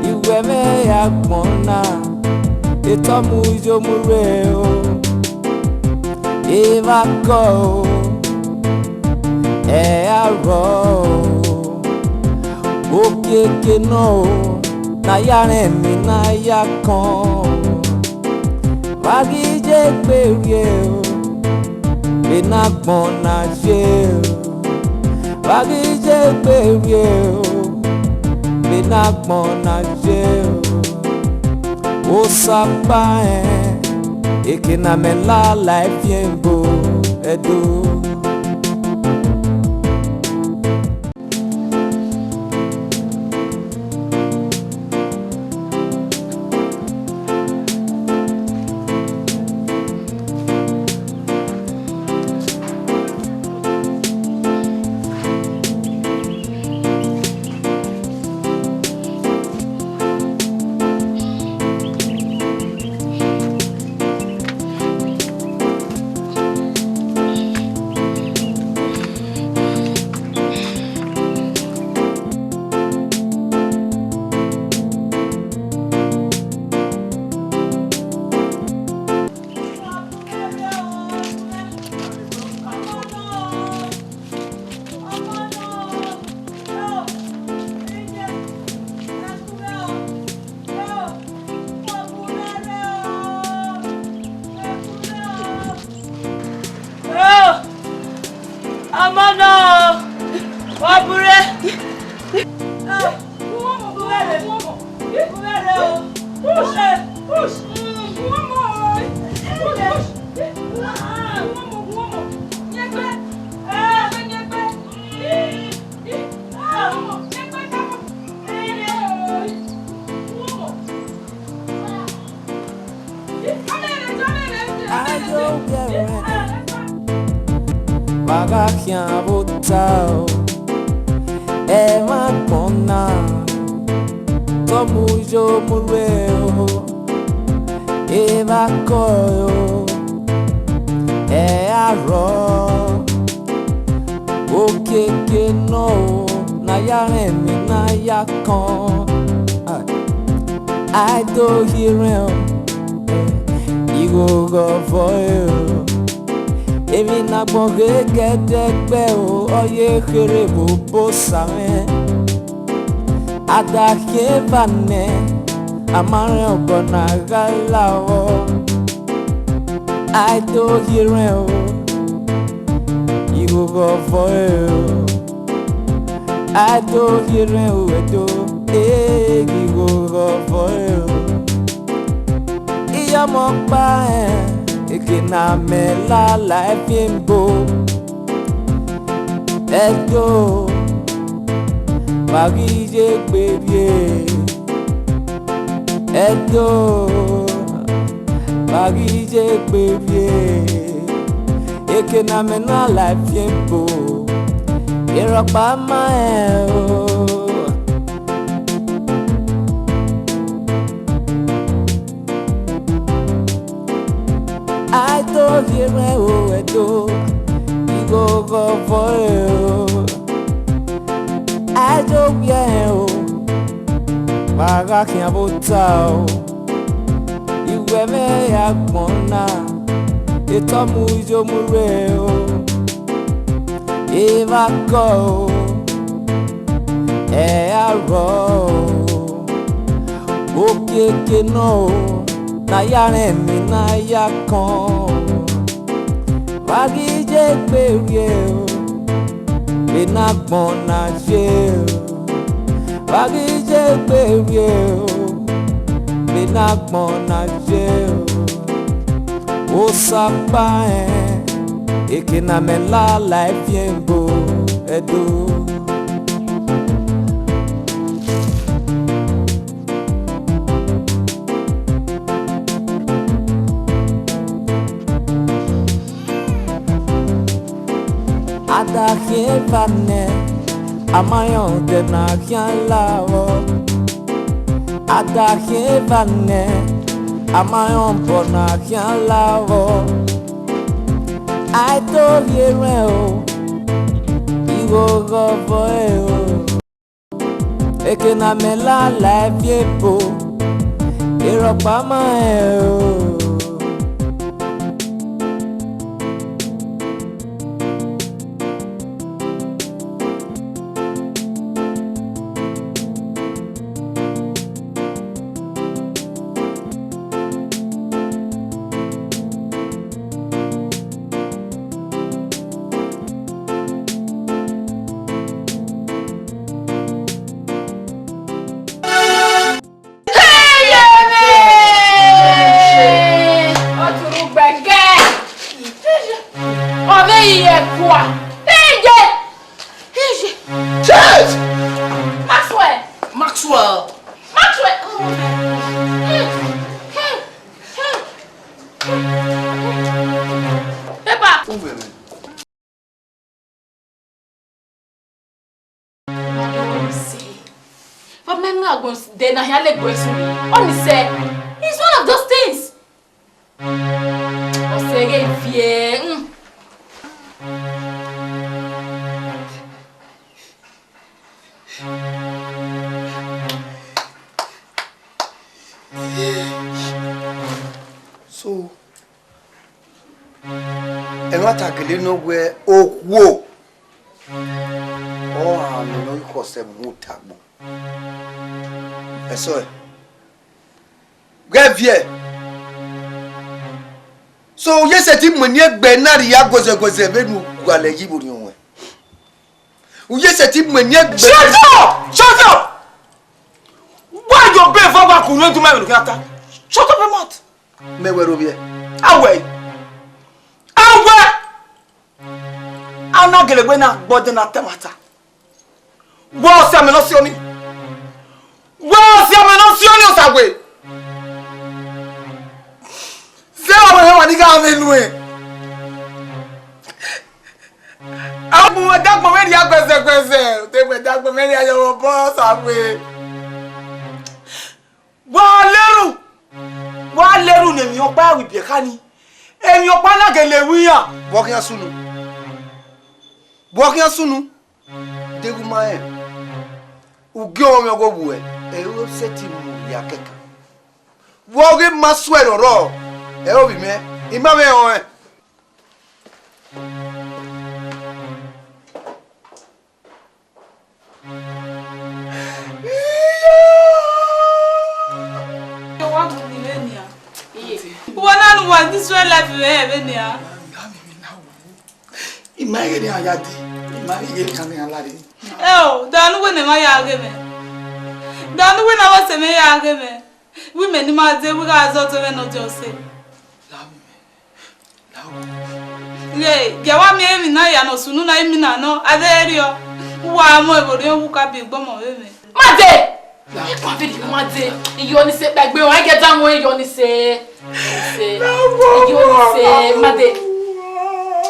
Iwe me ya gbona, etomu ijo mure o. Eva go, aro, okeke no. Na yare mi na ya kan Wagije gberie o Be na gbon na je o Wagije gberie o Be na gbon na je o O sapa eke na me la life yembo edo can't vote out. Ema kona Tomujo mureo Eva koyo Aro Okeke no Nayare mi nayakon Aidohieren Igo go for you Emi na gbonge gedegbe o oye kere bo same Adake bane amare ogona galawo Aidohieren o Igo go for you Aidohieren o edo Igo go for you Iya mo pa Ekina me la life in bo Edo Bagije baby Edo Bagije baby Ekina me la life in bo Iropa ma Aidohieren o edo Igo go for you Aidohieren o Baga can't vote out Iwe me yagbona Itomujo mureo Eva ko Aro Okeke no Nayare mi nayakon Bagije gberie o Benagbon na je o Bagije gberie o Benagbon na je o Osapa Ekina me la life yenbo Edo Adake bane Amayon de na kyan lawo Adake bane Amayon bona kyan lawo Aidohieren o Igo go for you Ekina me la life yepo Iropa ma o It's one of those things. So, and what I can know where whoa. Oh, I'm no cause a mutabo. I saw it. Gavie. So, yes, I think when you're Benari, I was a venu, Guale Gibu. Yes, I think when you're shut up! Shut up! Why your bed for what could to my look? Shut up, mouth. Me were over here. Away. I'm not going to win out, but then at the matter. What's your menosioni? What's your menosioni away? Say, I will have a nigga. I many are your boss away. Waleru ne mi opa wi bi kani. Emi opa na gele wiyan. Bokia sunu. Deguma e. Ugi o mi ogo bu e. E o seti mu ya keka. Woge maswero ro. E o bi me. Ima me o e. Wana wa this way life Benia. Imagine ayade. Imagine kan ya lari. Danu we ne ma ya ageme. Danu we na wa se me ya ageme. Women ni ma de we ga zo to we no jose. Jawa mi emi na ya no sunu na emi na no aderio. Wa mo ebodo wu ka bi gbomo we me. Made! Kwa vidi made. Iyo ni se gbagbe o get down when iyo ni se. Made.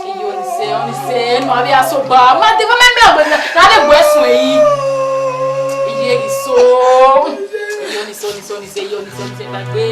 Iyo ni se no abi aso gba. Made ba me agbe na le gbo esun eyi. Iye gi so. Iyo ni se gbagbe.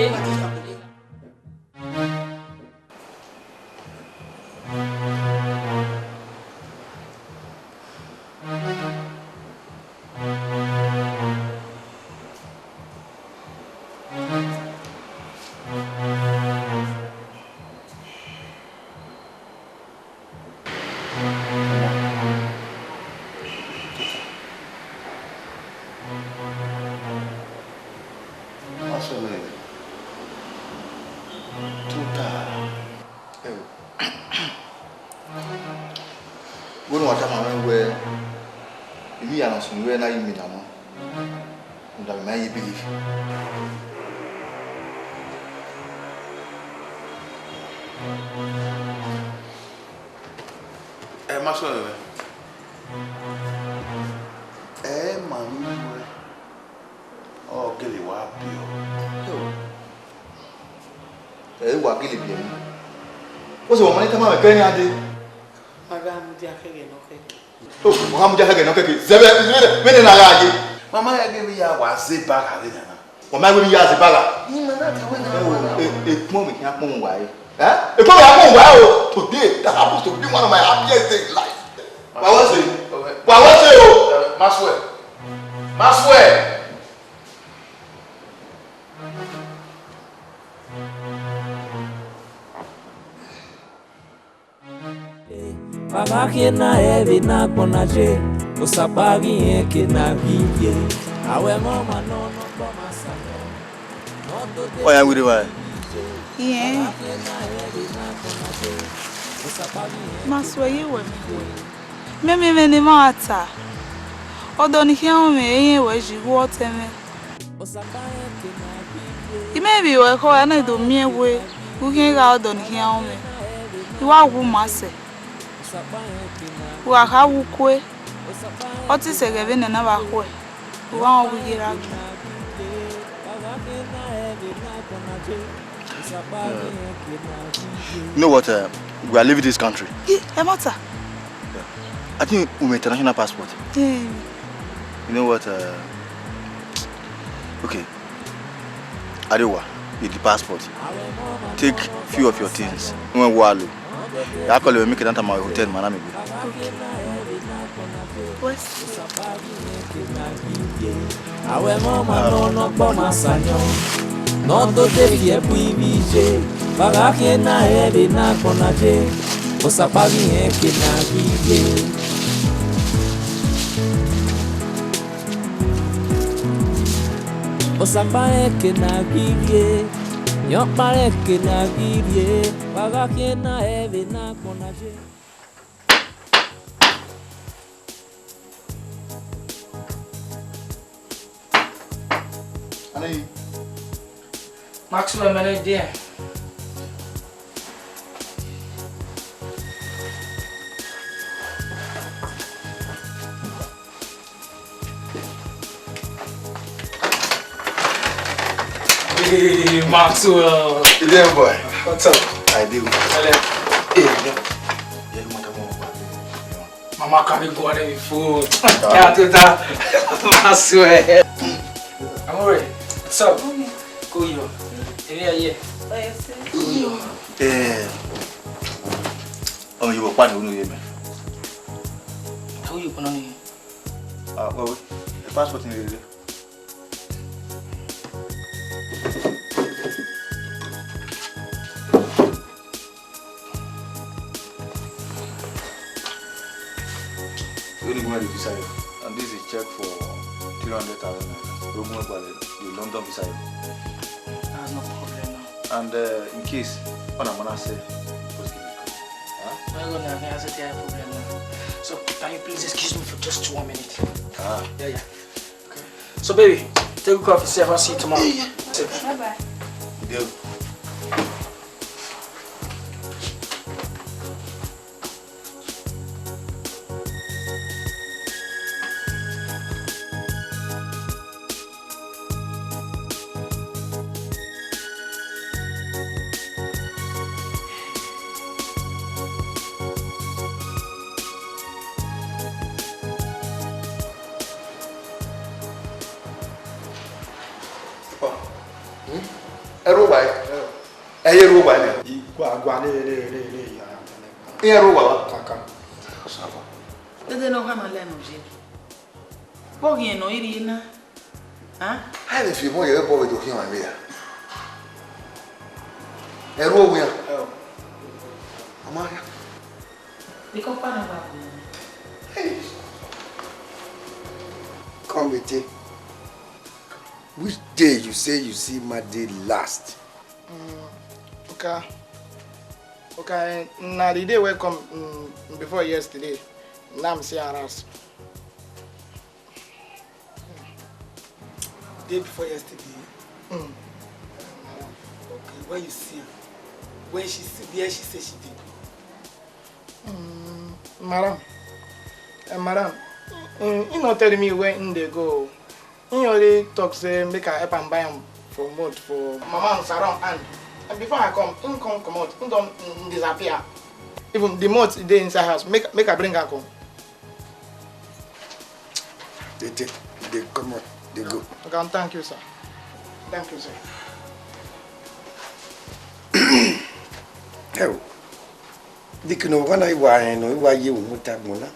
What's the money? Come on, Kenny. Mama, I gave you a zip bag. Mama, we are the bag. It moment, young woman, why? If I today, that happens to be one of my happiest days in life. What was it? Maswell. Pagaki na evi na konaje, osapagi eke na biye. Awe mama no koma sana. Oh, yeah, we do it. Yeah. Maswe yewe me ni mata. Odo ni hiao me eye we jigu oteme. Imebi we ko ana do miewe. Uhe ga odo ni hiao me. Iwa wu mase. Wa ha wu kwe. Oti segebe ne na ba kwe. Wa wu gira. You know what? We are leaving this country. Emota. I think we have international passport. You know what? Okay. Adewa, with the passport. Take few of your things. When we are I call you make it enter my hotel, man. Okay. Awe mama no koma sanyo. No do te vie puibije. Pagaki na evi na konaje. Osapagi eke na biye. Osapa eke na biye. Yopa eke na biye. Pagaki na evi na konaje. Maxwell, my idea. Hey, Maxwell. Yeah, boy. What's up? I do. Hello. Hey, yeah. Mama can't go on any food. Yeah, do that. I swear. I'm alright. What's up? Go yo. Yeah. Oh, you were part of the How you put on here? Well, the passport in the visa, and this is check for 300,000 the London visa. That's no problem now. And in case on a say, just give me a call. I'm gonna have a problem now. So can you please excuse me for just 1 minute? Yeah. Okay. So baby, take a coffee, safe. I'll see you tomorrow. Yeah. Bye bye. Deal. Dede no hama le no je. Bogi no iri na. Ah? Hai le fi mo ye bo we do hin wa me ya. Ero wo ya. Ama ya. Di ko pa na ba. Come with it. Which day you say you see my day last? Okay, now the day welcome before yesterday. Now I'm seeing us. Day before yesterday. Okay, where you see her? Where she say she did? Madam, you not telling me where in they go. You already talk say make I help and buy them for mood for Mama and Sarah and before I come out, don't disappear. Even the mood they inside house, make I bring her come. They come out, they go. Okay, thank you, sir. Thank you, sir. Hey, dikino wana iwa no iwa ye umutamuna.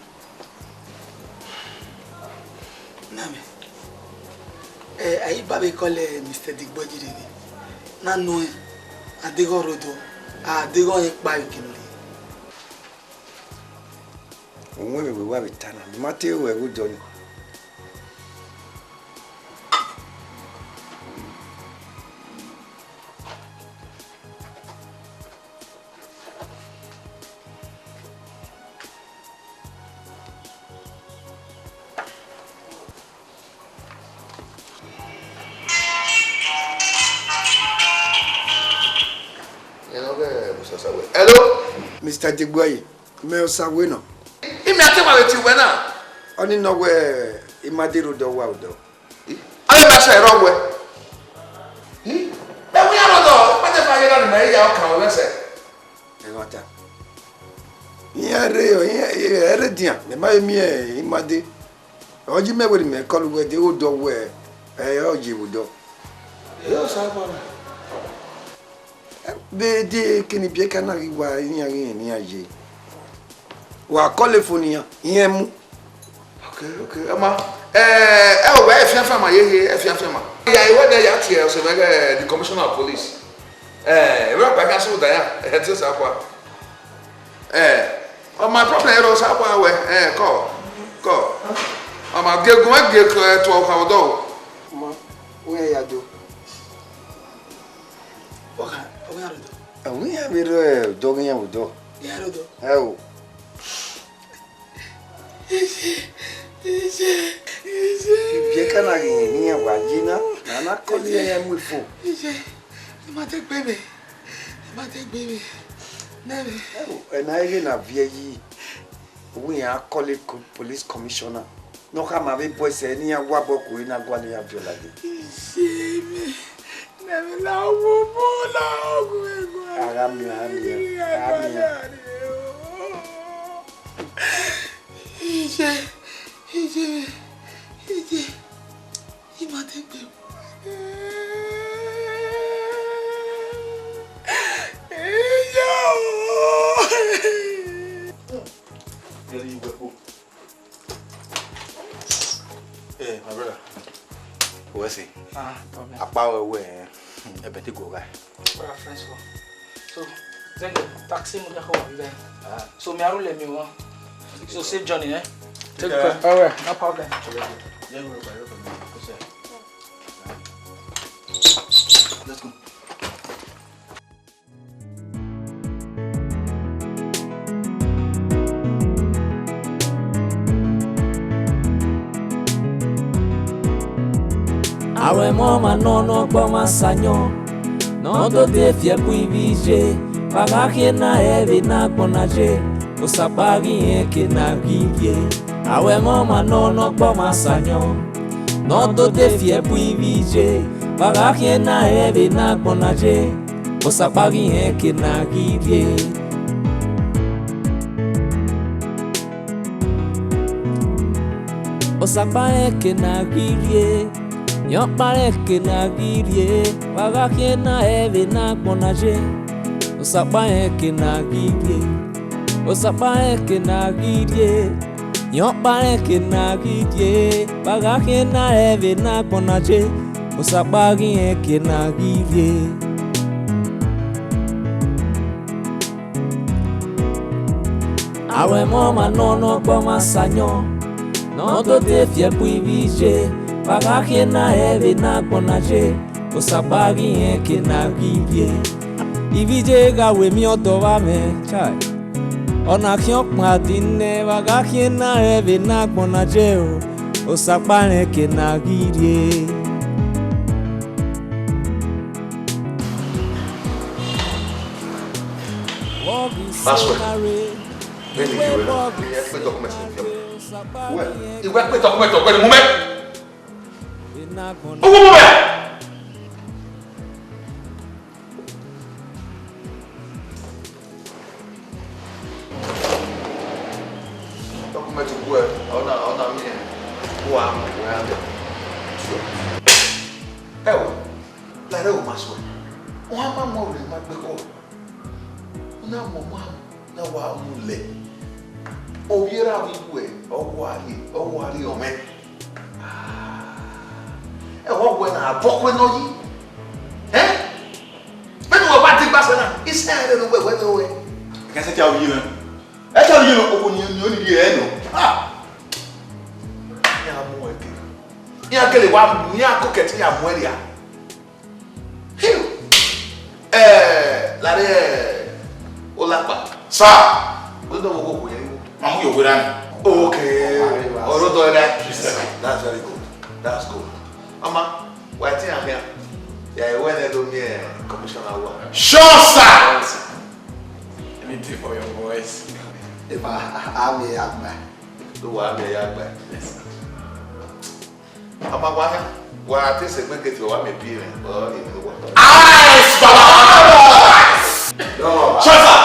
Name. I babe call Mr. Digbojiri. Na no adego rodo. Adego ekpa ikinori. Onwe we wa bitana. Mate we go doni. Hello? Mr. Digboye, me osawe no. Imi ate wa weti we na. Oni no we imadiro do wa do. Aye ma se ro we. E we aro do, pa te fa yela na ya o kan we se. E ngota. Ere dia, me ma mi e imade. Oji me we me call we de o do we. Oji wo do. Yo sa ba. Be de kini bie kana wa yin ni aye. Wa call phone yan mu. Okay. Ama o we efiafa ma ye efiafa ma. Ya e we de ya tie so be the commissioner of police. We ba ka so da ya. E ti sa kwa. My problem is sa kwa we call. Ama ge to ka do. Ma, we ya do. We have a dog in your door. Oh, you can't hear Wagina, and I call you with food. You might take baby. And I didn't have ye. We are calling police commissioner. No, come away, boys, any wabok in a guania villa. Hey, my brother. What's it? A power away. A better go guy. Where are friends for? So, then the taxi will go there. So, me, I will let me one. So, save Johnny, eh? Take care. Alright, no problem. Let's go. Awe mama nono boma sanyo no do te fie puivije pagake na evi na konaje usapagi eke na givie. Awe mama nono boma sanyo no do te fie puivije pagake na evi na konaje usapagi eke na givie. Usapagi eke na givie. Yo parece na girie, paga que na eve na conaje. O sapae que na girie, o sapae que na girie. Yo parece na girie, paga que na eve na conaje. O sapae que na girie. Awe mama nono boma sanyo, no do te fie puivije. Pagake na eve na konaje usapagi eke na givie. Ivije gawe mi odowa me chai ona kion padine pagake na eve na konaje usapagi eke na givie. Password. Vedi che quel documento il documento quel momento. Documento gue, ona mie, gua ande. La reo maswe. Uma mo le ma gbe ko. Una mo ma na wa mule. O yera wi gue, o wali o me. What when I walk with no ye? Eh? When you about to pass on, it's not no way. I can't tell you. I tell you, open you only the ah. Yeah, more. Yeah, Kelly, one, yeah, cook it, yeah, Moelia. Lade Olapa. Sir, we don't go with you. I'm here with you. Okay. That's very good. That's good. Mama, why think I'm here? Yeah, when they do me commissioner work. Sure, sir! Anything for your voice. If I'm a young man. Do I be a young man? Yes, sir. Mama, why I think they get you one appearing or even the water. Eyes, Baba! Shut up!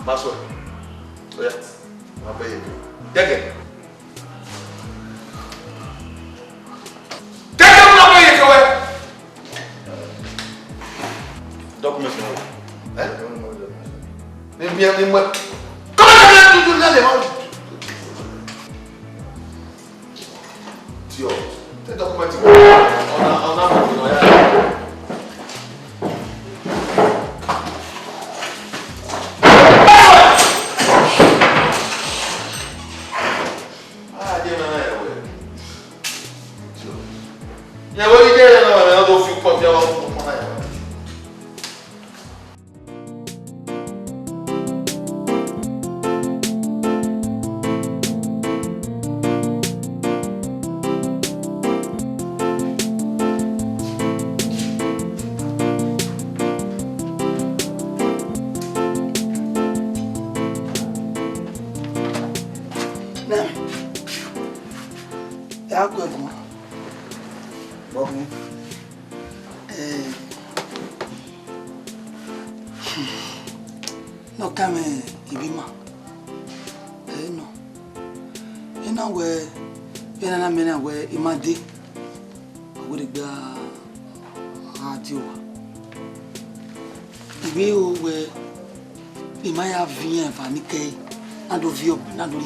Maxwell. Oh, yeah. I'll pay you. Take it. Documents now. Eh? Maybe what? Come on, do that. Tio, the document on yeah, what you get? I don't feel popular. No, come ibima no ina we ina na mena we imade agode gba radio ibi o we imaya vien fa ni ke na do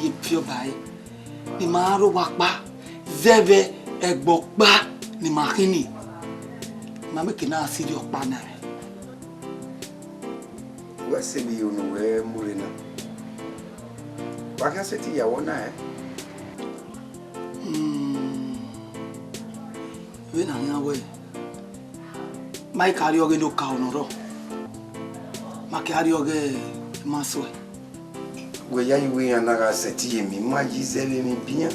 ye pio bai ni ma ro wa pa zeve egbo pa ni makini ma me kina asiri opa na we se bi onu we murena wa kan se ti yawo na we na nya we mai kari oge no ka onoro ma kari oge maso we ya iwe ya na ga se ti mi ma ji se mi bien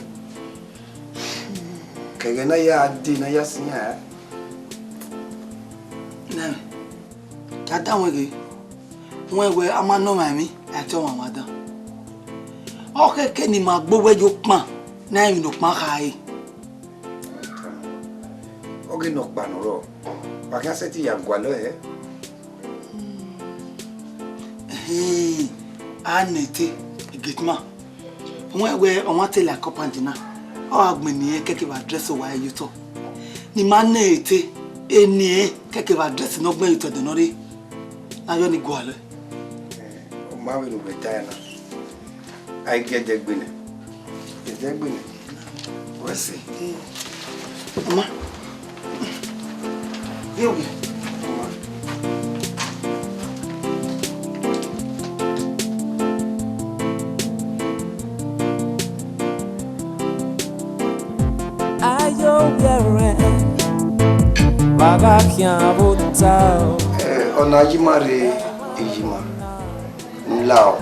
kege na ya di na ya sinya na ka da we we ama no ma mi ati o ma dan o keke ni ma gbowe jo pan na mi no pan kai oge no pa no ro wa kan se ti ya gwa lo anete igitma we on tell la company o agbeni keke ba dress wa yuto ni ma na ete eni keke ba dress no gbe yuto de no re na yo ni gwa lo o ma we no beta na ai geje gbene we se mama yo Aidohieren Bagakian Botao ona jimare ejima nlao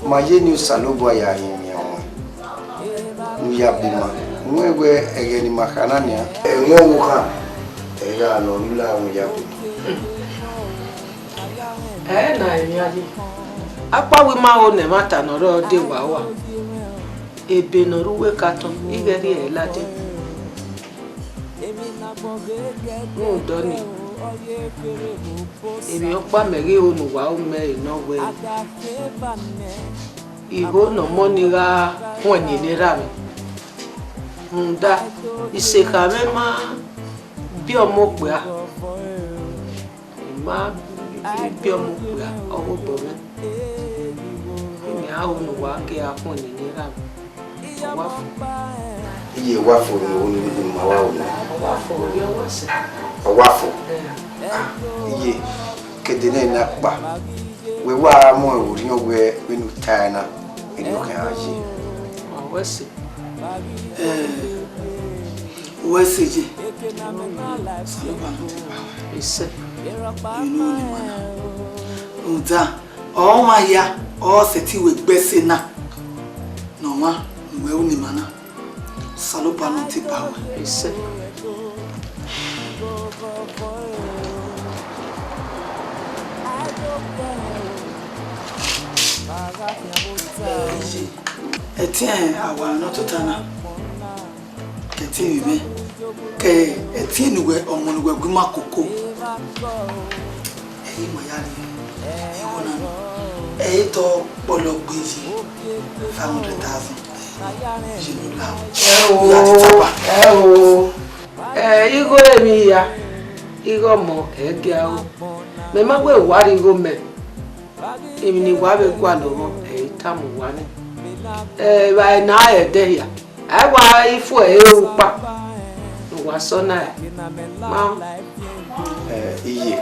maye ni salobo ya yin won nuya bima nwewe ege ni makanania enwo wuka ega no nla won ya na emi apa we ma o ne mata no ro de wa ebe no ruwe katon igeri elade no doni ebe opa meri onu wa o me no we iho no monira won ni lera mi nda iseka me ma bi omo pe a ma bi omo pe a owo bo me ni a onu wa ke a fun ni lera mi iye wafo ni woni ni ma wa o wafo yo wase wafo iye kedene na pa we wa mo ori owe winu taina eni o kan aje wase wase je ise inu ni mana uda o ma ya o se ti we gbese na no ma we uni mana salopa no ti power ise etien awa no totana keti ibe ke etien we omonugwe guma koko eyi mo ya ni e wona e to polo gbeji 500,000 igo emi ya igo mo ege awo me ma gbe wari igo me emi ni wa be kwa lo tamu wa ni ba na ede ya ai wa ifu upa wa so na ma iye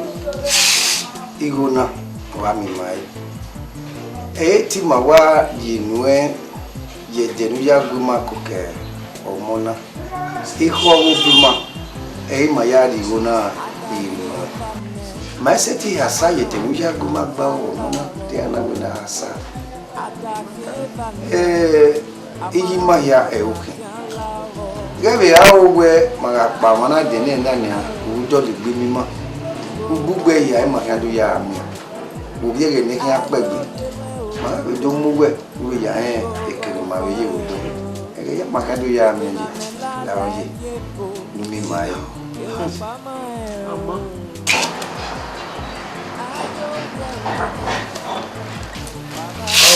igo na wa mi mai ti ma wa yinue ye denu ya guma koke omona iho wo bima ma ya ri gona inu ma se ti asa ye denu ya guma gba omona te ana gona asa iyi ma ya oke gebe awo we ma pa mana de ne na ni u do le gbe mimo gbugbe ya ma ya do ya mi bo bi ege ne ki apegbe ma do mu we ya ekere ma we ye o do ege ya ma ka do ya mi la o ye ni mi ma yo mama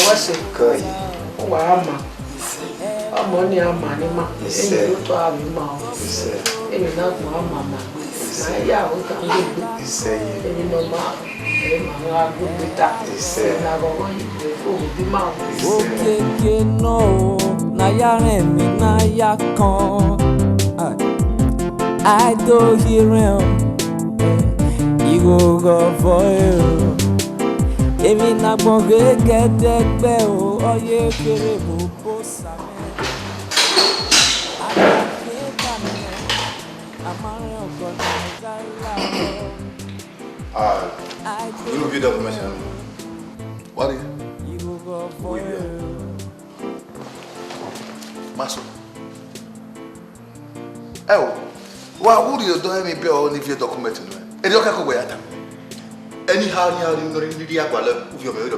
what's it? Oh, I'm only a man in my head. To have him out. Maybe not my mama. Yeah, we can do it. Maybe no man. I'm good with that. I'm going to be mouth. Okay, no. Nayare mi naya kon. Aidohieren. Igo go for you. Emi na gbonge gedegbe o. Oye kere mo bosa me. You know, video documentation. What is it? Maso. Why would you do me be on if you document it? And you can't go away at them. Anyhow, you know,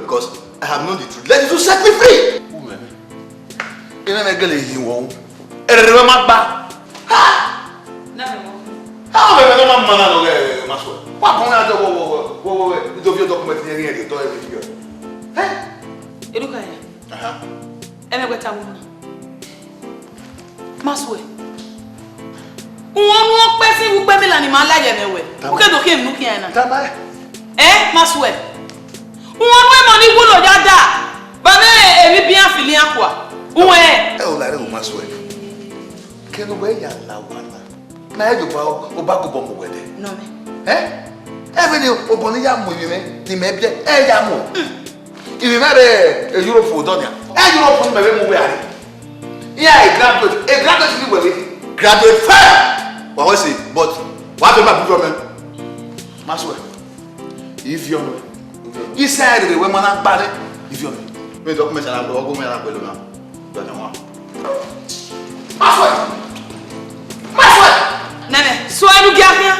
because I have known the truth. Let you set me free. You know, I'm going to won't. And remember my back. How am I going to Maso? What can I do? Do your document here? You do everything. Hey? Educate. And I went out. Maswe. One person who be la ni ma la ye mewe. O ke do ke mu ki ana. Tama. Maswe. One we money wo lo dada. Ba me emi bi afili akwa. Uwe. O la re o Maswe. Ke no we ya la wala. Na e do ba o ba go bombo we de. No me. Every o boni ya mo yi me ni me bie ya mo. Ibi ma re e Europe for donia. Europe for me be mo we are. Yeah, graduate is really graduate fire. What was it? But what about government? Maswell, if you know, he said the women are bad. If you know, me document and go me and go now. Don't know. Maswell. Nene, so I do get here.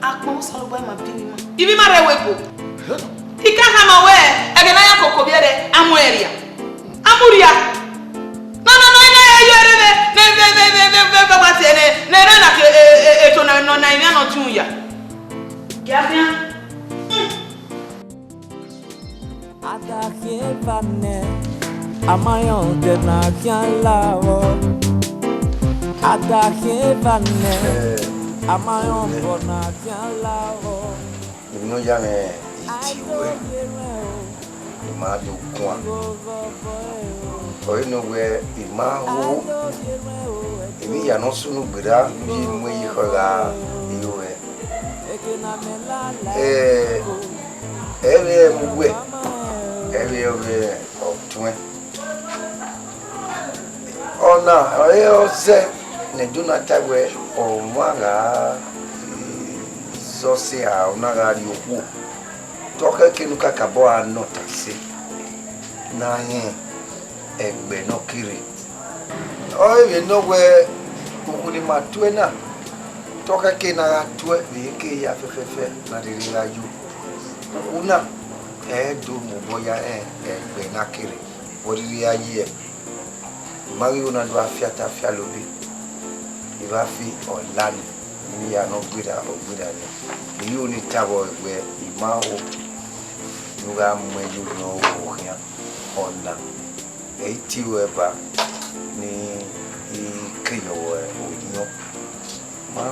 Akpo saloba ma bini ma. Ibi ma re wepo. Ika kama we, ege na ya kokobiere amu area. Amuria. No, Or nowhere in my home. If we are not soon without being way you are, you were. Every way of 20. Oh, no, I say, do not tag way or Manga Sosia or Naga you. Talk a kinukakaboa not a say. Nine. Egbe no kiri. Oh, you know where ukuli matwena. Toka kena atwe vike ya fefefe na dirila yu. Una do muboya egbe na kiri. Wodi ya ye. Mari una do afiata fialobi. Ivafi olani. Ni ya no gbida ni. You ni tabo egbe imao. Nuga mweju no wohia ona. Eti weba ni ikiyo onyo ma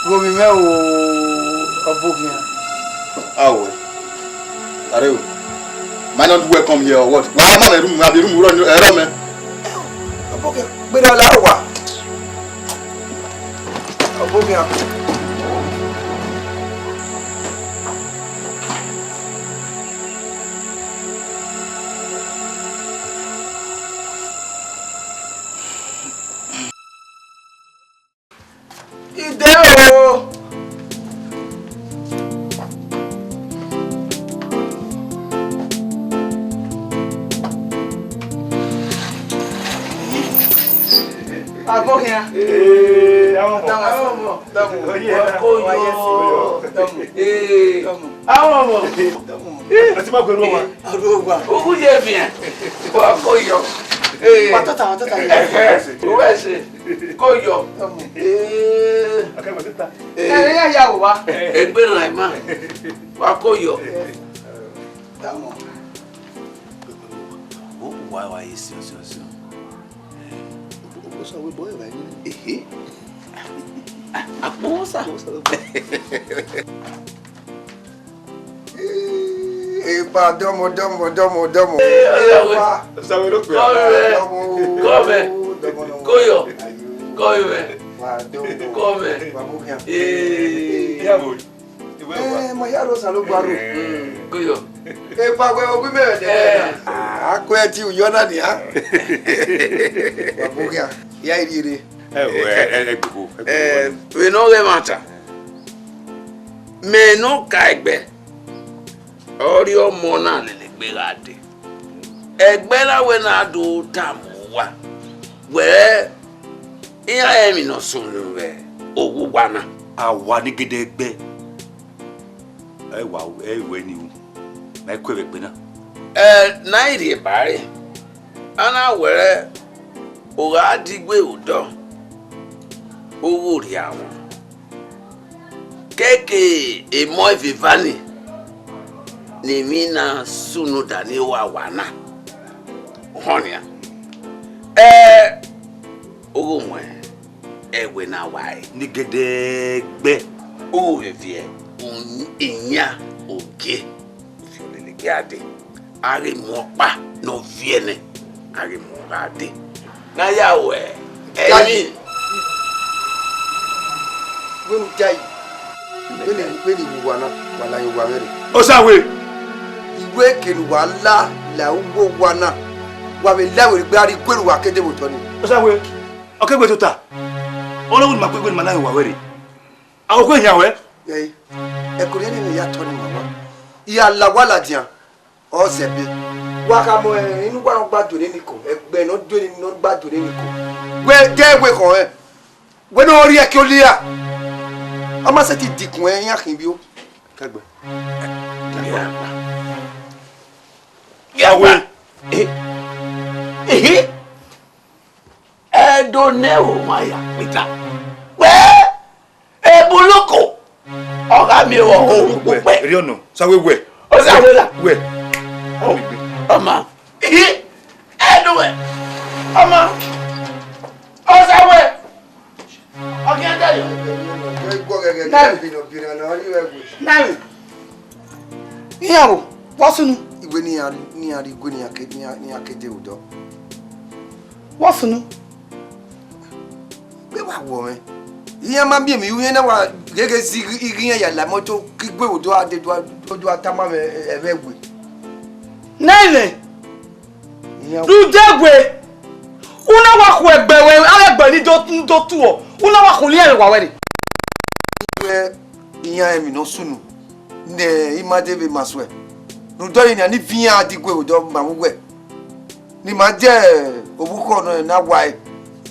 wo mi me o abogia awe areo might not welcome here or what? Why am I in the room run me? Abogia gbera la wa abogia Abogia. Why is this? What's our boy right here? Moça. Epa, domo. Mayaro salo baru. Koyo. Epa, we me de. Ako eti uyona ni ha. Babukia. Ya irire. We no get matter. Me no ka egbe. Ori omo na le gbe gade. Egbe la we na do tamu wa. We iya emi no sunu we. Owu wana. Awa ni gede egbe. We ni u. Na kwe egbe na. Na iri bare. Ana were o adigbe odo. Owó rí àwọn keke emo vivani ni mina sunu dani wa wana honia ogo mo ewe na wai ni gede gbe o vie inya oge fiolele gade are mo pa no viene are mo gade na yawe emi Wenu jai. Weni wana wala yo wamere. Osawe. Iwe kenu wala la uwo wana. Wa be lawe gbe ari gberu wa kede boto ni. Osawe. Okegbe to ta. Olorun ma pegbe ni malayo wa were. Awo ko yan we. Yei. E ko ni ya to ni mama. Iya la wala dian. O se be. Wa ka mo inu wa gba dore ni ko. Egbe no dore ni no gba dore ni ko. We de we ko e. We no ri e ki o liya. Ama se ti dikun e yan kin bi o kagbe yawe edo ne o maya pita we ebuloko oga mi wo o pe ri ono sawe we o sawe la we ama edo we ama o sawe okay tell you Nani? Iyawo, wasunu. Iwe ni ari igwe ni akede odo. Wasunu. Be wa wo me. Iya ma bi mi iwe na wa gege si igiyan ya la moto kigbe odo ade do atama me ebegwe. Nene. Du degwe. Una wa ku egbewe, alegbe ni do tu o. Una wa ku li ere wa we. Iya emi no sunu ne imadebe maswe no dori ni ani fian adigwe odo mawugwe ni ma je obuko no na wai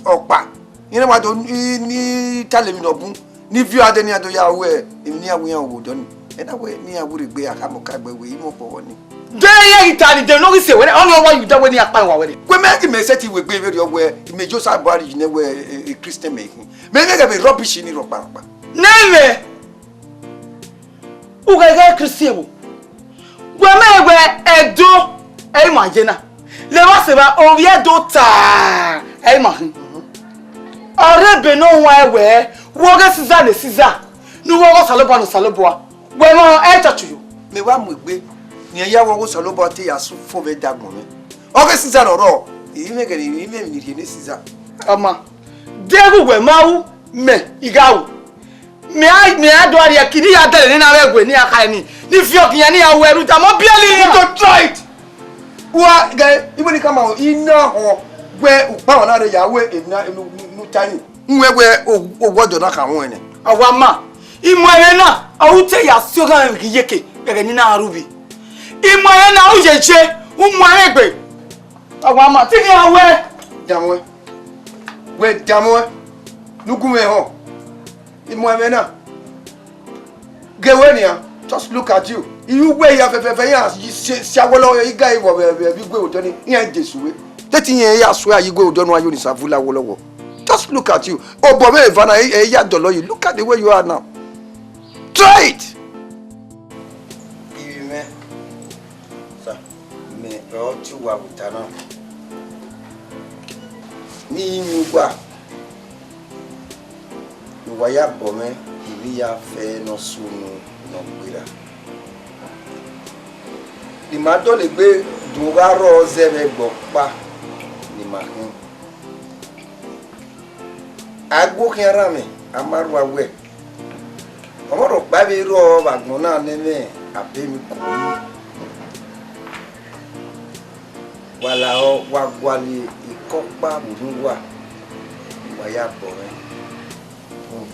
opa ina ma do ni talemi no bun ni fi ade ni ado ya we emi ni awuyan obodo ni e na we ni awure gbe akamo ka gbe we imo powo ni de ye itani de no se we on wa you da we ni apa wa we kwe me ki me seti we gbe very we imejo sa bari ni we Christian making me me be rubbish ni ro pa neme ugege Christian we me edo e ma jena le wa se ba o ye do ta e ma ore be no wa we wo ge siza le siza nu wo salobo no salobo we mo e chachu yo me wa mu gbe ni ya wo salobo ti ya su fo be dagun me o ge siza ro yi me ge ni me ni ni siza ama degu we mawu me igawu me do ari akini ya tele ni na wegwe ni aka ni fi okiyan ni awo eru ta mo bieli to try it wa ge ibo ni kama ina ho gbe upa won na re yawe ina nu tani nwegwe ogwodo na ka won ene awa ma imo ere na awute ya si o ga yeke gege ni na arubi imo ere na o jeje umo egbe awa ma ti ni awe jamwe we jamwe nugume ho imo ere na gewe ni just look at you you we ya fefe ya si awolo iga iwo be gbe odo ni yan jesuwe teti yen ya so ayi gbe odo nu ayo ni savula wolowo just look at you obo me vana ya dolo you look at the way you are now try it o ti wa butana ni mi gba wa ya bome ibi ya fe no sunu no gbira ni ma do le gbe duga ro zebe gbo pa ni ma hin agbo kera me amaru awe omoro pa bi ro bagbon na neme abemi ku wala o wa gwali ikopa buruwa wa ya bome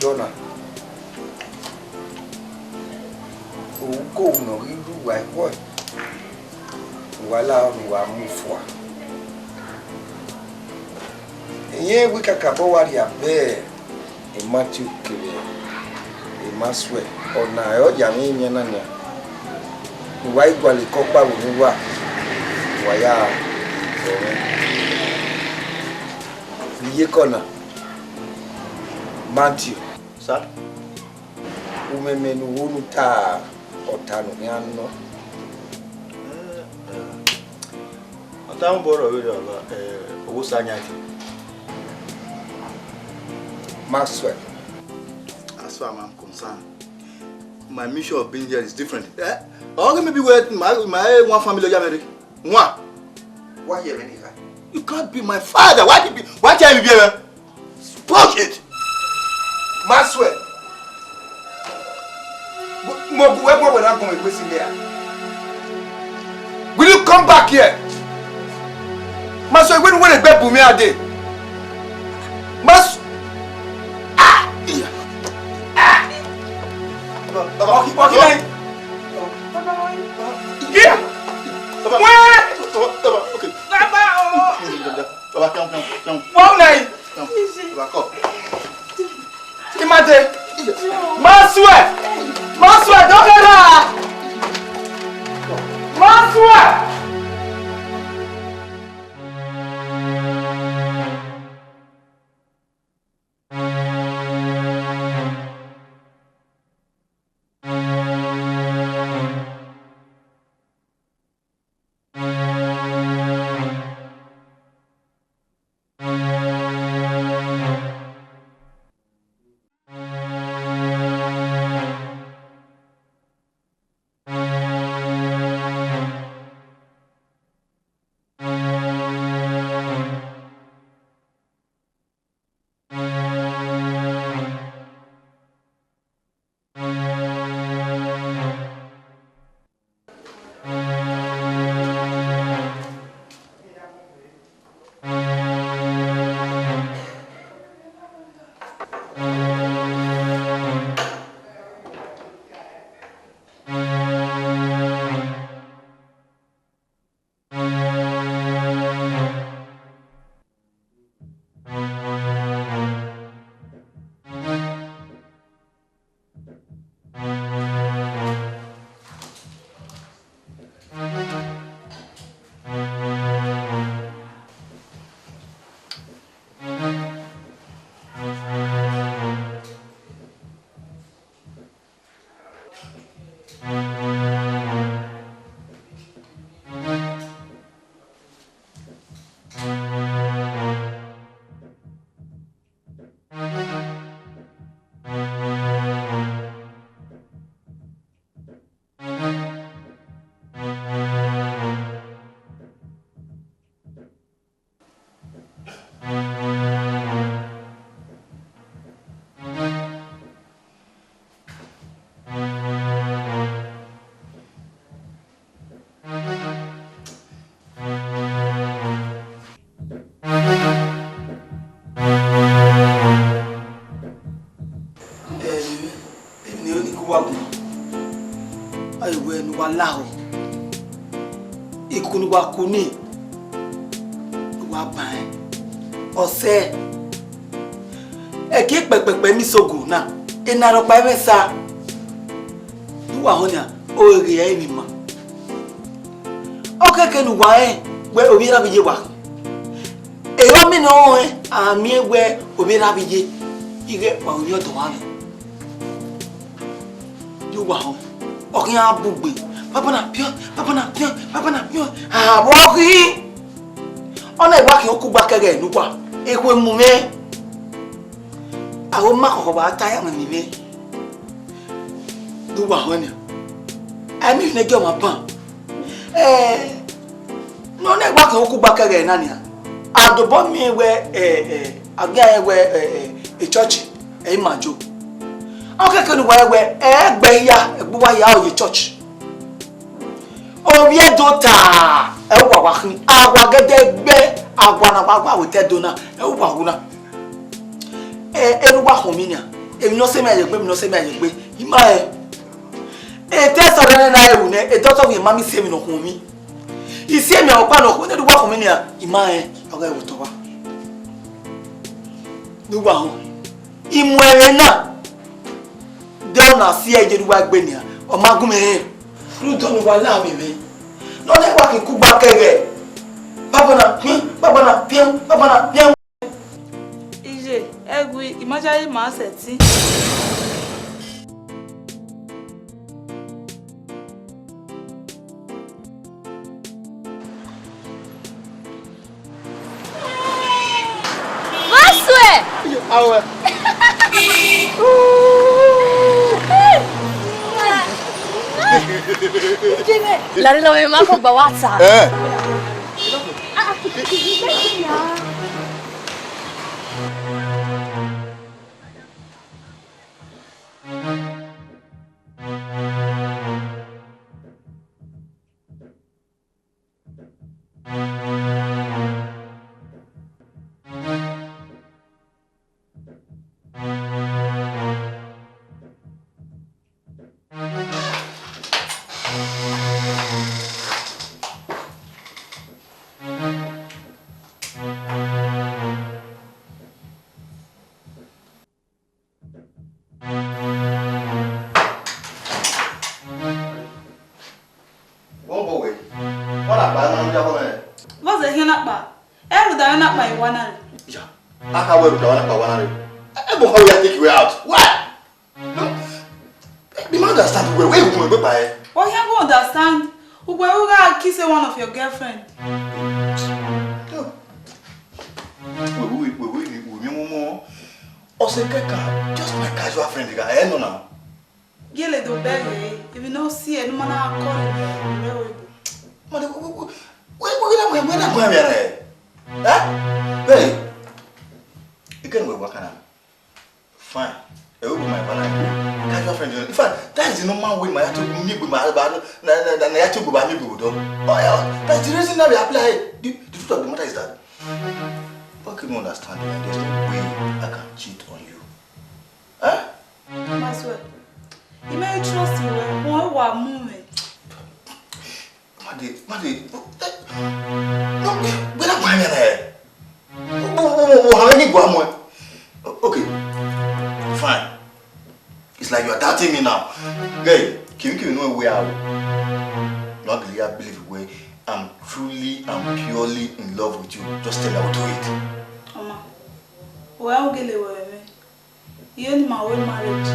Dona o no iru wa ko wala wa mufwa eye wi kakabo wari abe e Matthew kele e maswe ona yo ya mi nya na nya wa igwale ko pa wo wa ya iye kona Matthew Sir? Umemenu wunu ta otano yanno. Otam boro we do owo sanyati. Maxwell. As far as I'm concerned, my mission of being here is different. Okay, maybe where my one family married. One. Why you any guy? You can't be my father. Why you be here? Bullshit. Maxwell. Will you come back here? Maxwell, when you get Bumi a day? Maxwell, don't get her! Maxwell! Walao ikunu wa kuni wa ban ose e ki pepepe mi sogo na inaro pa mesa duwa honya o ri e ni ma o keke nu wa e we obi ra bije wa e wa mi no e ami we obi ra bije ire wa onyo to wa ni duwa ho o ki an bugbe papa na pion, papa na pion, papa na pion. Ah, boki. Ona e wa ki oku gba kere nu kwa. Ekwe mu me. Awo ma ko ba ta ya ma mi me. Du wa honya. Ami ne ge ma pan. No na e wa ki oku gba kere na ni a. Adobo mi we aga e we e church e majo. Okay, can we egbe ya egbuwa ya o ye church. Obi edota e wa wa kin agwa gede gbe agwa na agwa we tedona e wa wuna. Eruwa hominia. Emi no se me ayegbe mi no se me ayegbe. Ima te so na ewu ne e doctor we mami se mi no homi. Isi mi opa no ko ne ruwa hominia ima oga e wo to wa. Ruwa ho. Imwere na Deo na si eje ruwa gbe ni o magume ru to ni wa la mi me no le wa ki ku gba kere baba na pian ije egwi imajari ma seti Maswe awe La rela me mako ba WhatsApp. Boze hina pa. Eru da na pa iwana. Yeah. Aka we ruda wana pa wana re. Ebo how you take you out. Why? No. The man understand where you go by. Oh, you go understand. Ugwe uga kiss one of your girlfriend. We Osekeka, just my casual friend guy. I know now. Gele do bege. If you no see any man call you. Mother, we're not going there. Hey, you can work on. Fine. I will be my banana. Casual friend. In fact, that is the normal way my to me with my husband. I have to go by me with them. Oh, yeah. That's the reason that we apply. The truth of the matter is that. How can you understand that there's no way I can cheat on you? Huh? Maswe. You may trust you. One wa moment. Madi. No, we're not going there. How many go? Okay. Fine. It's like you are doubting me now. Guy, can you know where I am? Not really, I believe where I'm truly and purely in love with you. Just tell me I'll do it. Mama, well, get away me. You and my own marriage.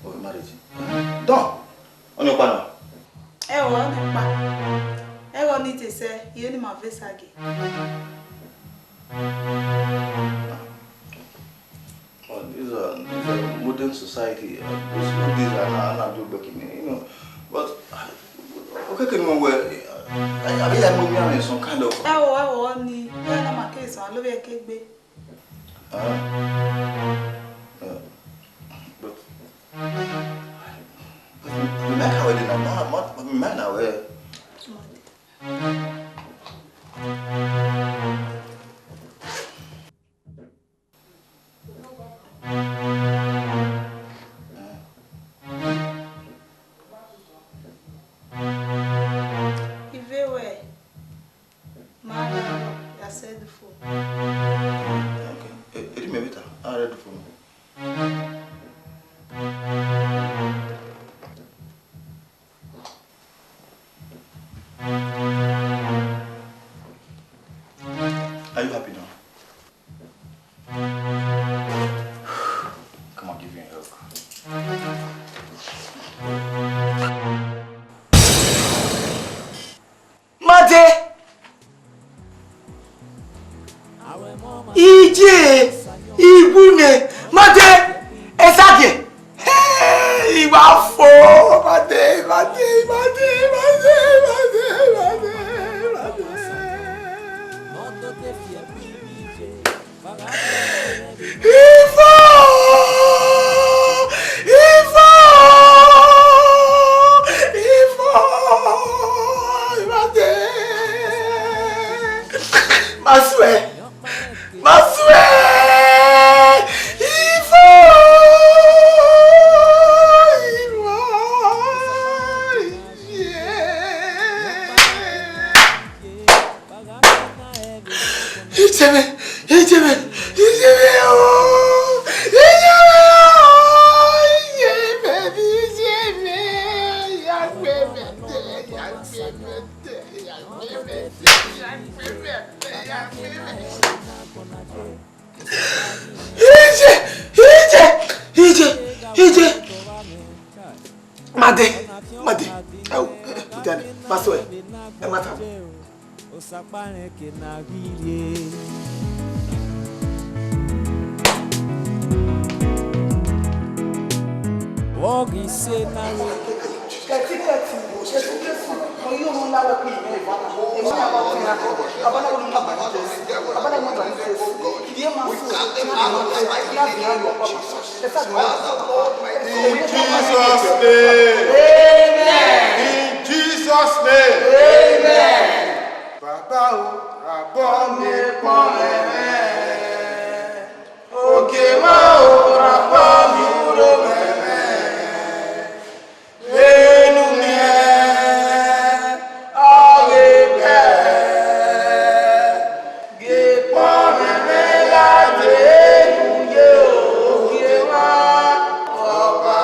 Oh, marriage? Don't. On your partner. I will need to say, you and my visa again. These are modern society. These are not doing, you know. But okay, can you wear? I mean, I'm some kind of. I need. I know my case. I love your cake, babe. But we make our wedding. I'm not man aware. Are you happy now? Come on, give me a hug. Ije, Ibune, Mate, Esage. Hey, Wafo, Mate. Masue! Made. Oh, Utane. Masue. Emata. Wogi se na In Jesus' name. Amen. Baba o me pome. Oke ma o rapa mi uro me. Enu mi ave pe. Ge pome me la de ye oke ma oba.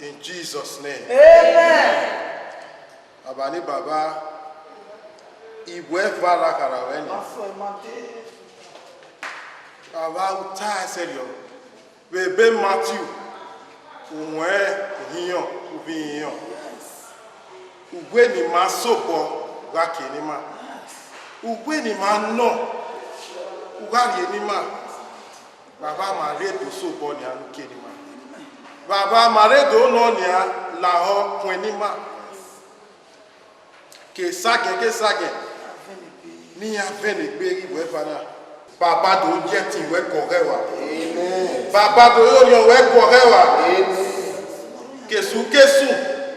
In Jesus' name. Amen. Abani Baba, Iwe Vala Karaweni. Baba, Uta Serio. Bebe Matthew. Uwe Hiyon. Ubi Hiyon. Uwe ni ma sopo. Wake ni ma. Uwe ni ma no. Uwari ni ma. Baba ma redo sopo ni anuke ni ma. Baba ma redo no ni a laho kwen ni ma. Ke sagen ni aveni gbe iwe fana baba do je ti we korewa amen baba do yo we korewa amen kesu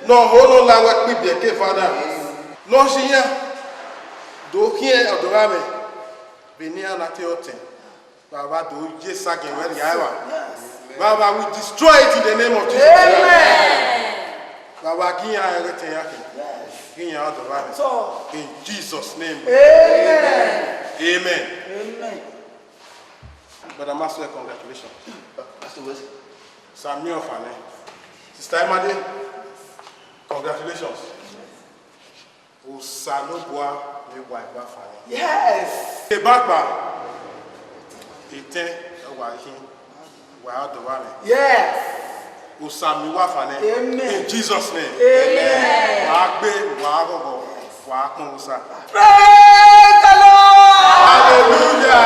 no hono la we pibe ke fana no jiyan do kien odorame beni anate oten baba do je sagen we yawa baba we destroy it in the name of Jesus amen baba kiyan everything yake in Jesus' name. Amen. Amen. Amen. Brother Master, congratulations. Samuel Fane. Sister Emade, congratulations. Usalobwa me wife Fane. Yes. Ebaba. Ite awahin. Wa odowale. Yes. Usami wafane. Amen. In Jesus' name. Amen. Praise the Lord. Hallelujah.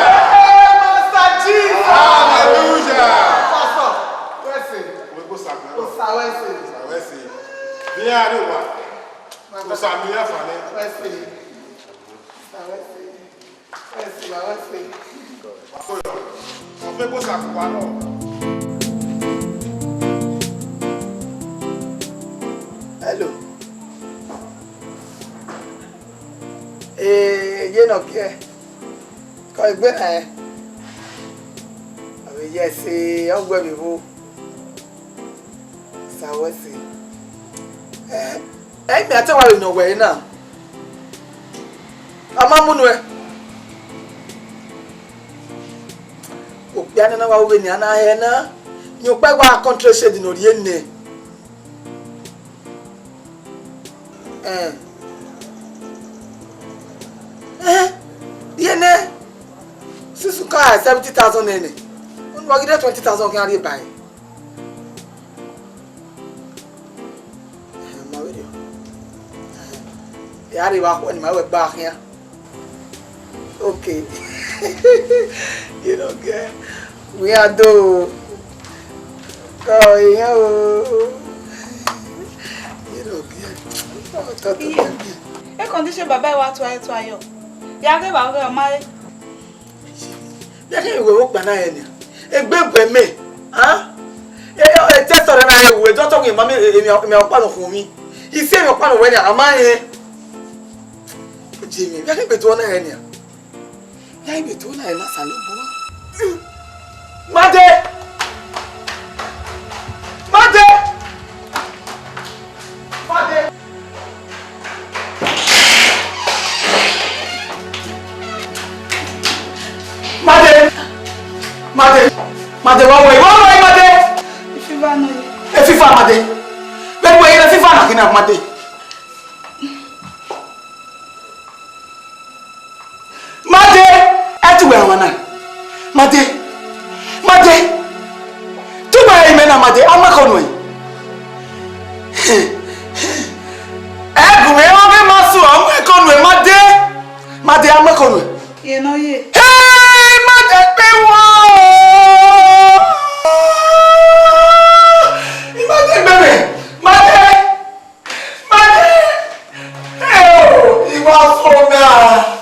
Master Jesus. Hallelujah. Pastor, we go Sawesi. Biarewa. Usami wafane. Sawesi. We go Sakwano. Hello. You know, because when I mean, yes, I'm going to go. So I see. I tell you no way now. I'm a moonway. Oh, Piano, I will win. And I know you buy one country said in Oriente. Yene Susuka 70,000 nene. When we get 20,000 can I buy? My video. Yeah, I walk when my way back here. Okay. You don't get. We are do. Oh, yeah. You don't get. E condition baba wa to ayo. Ya ke ba o ma e. Ya ke we wo gba na e ni. Egbe me. Ah? E te sọ̀rọ̀ na e we jo to mi ma mi opa no fún mi. Ise mi opa no we ni ama e. Jimmy, ya ke be to na e ni. Ya be to na e ma sa lo bo. Mate! Mate! Mate! Mate! Mate! Mate, one way, Mate! If you want to. If you find Mate. But wait, if you find I can have Mate. Mate! Everywhere, man. Mate! Mate! Tu vas y mener Mate, I'm not going. Eh, vous m'avez massou, I'm not going, Mate! Mate, I'm not going. You know ye. Hey, Mate, be one! Mate, baby! Mate! Mate! Oh, you are so bad!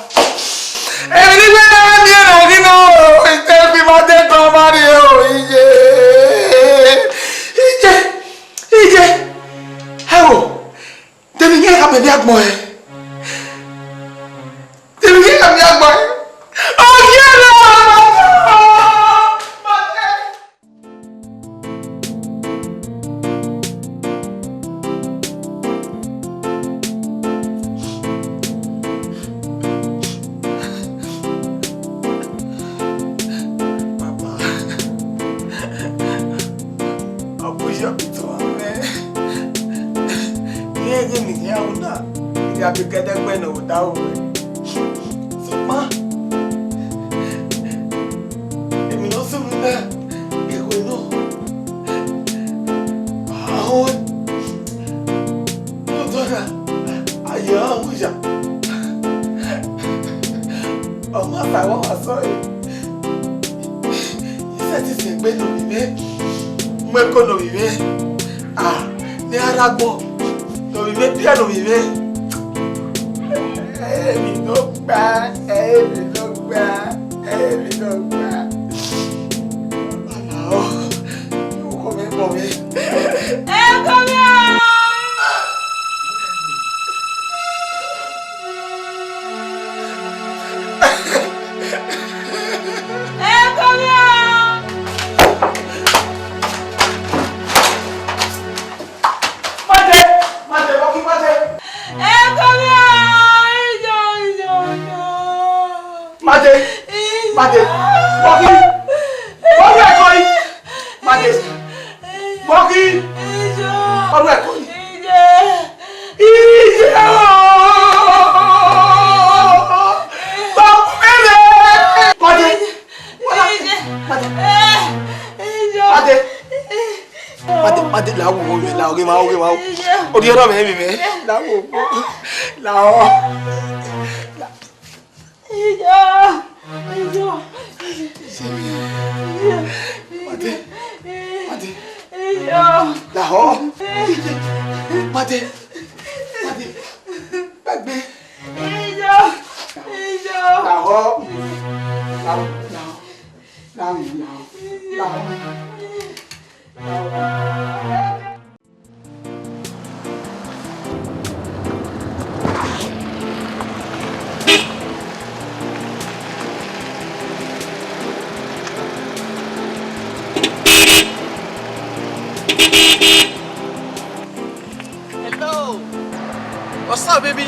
What's up, baby?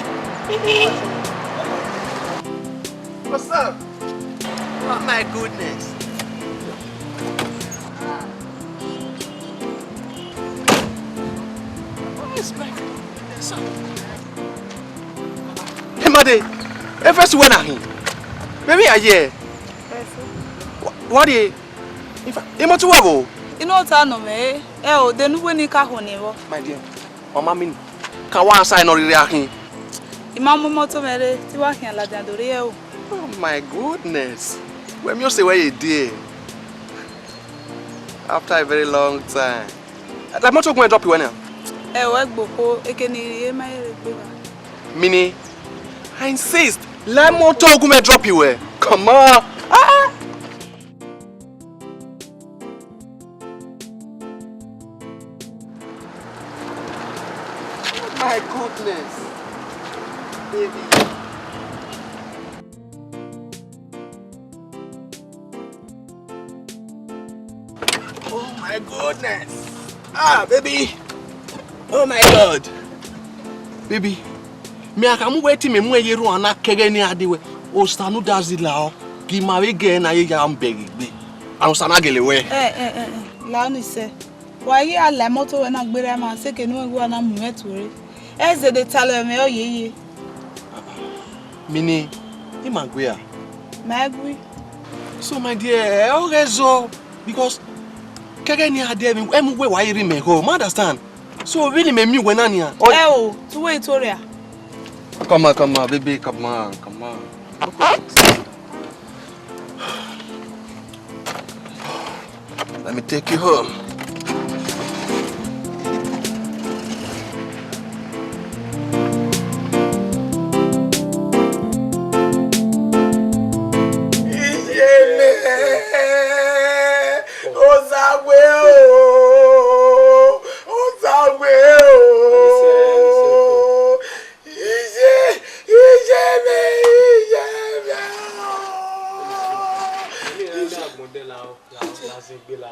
What's up? Oh my goodness. What is my son? Hey, Made. First one are here. Maybe I hear. What is it? You want to go? You know what I know, me? Oh, then when you can't, my dear, Mama, mean. Can one sign or reaction? Imamu moto mere ti wa kian la dan dori e o. Oh my goodness. When you say where you did? After a very long time. That motor going to drop you now? E o egboko ekeni e ma ere gbe ba. Mini, I insist. Let motor go and drop you. Come on. Ah. Oh my goodness. Baby. Oh my goodness. Ah, baby. Oh my God. Baby. Me akamu weti me mu yeru ana kege ni adewe. O stanu dazila o. Ki mawe ge na ye ya mbegi gbe. Anu sana gele we. La ni se. Wa yi ala moto we na gbere ma se ke nu egwa na mu metore. Eze de talo me oyeye. Mini, imagwea. Magwi. So my dear, ogezo because kege ni ade mi emu we wa yiri me go. Understand? So really me mi we na ni a. Oh, to wait Toria. Come on, baby, come on. Let me take you home.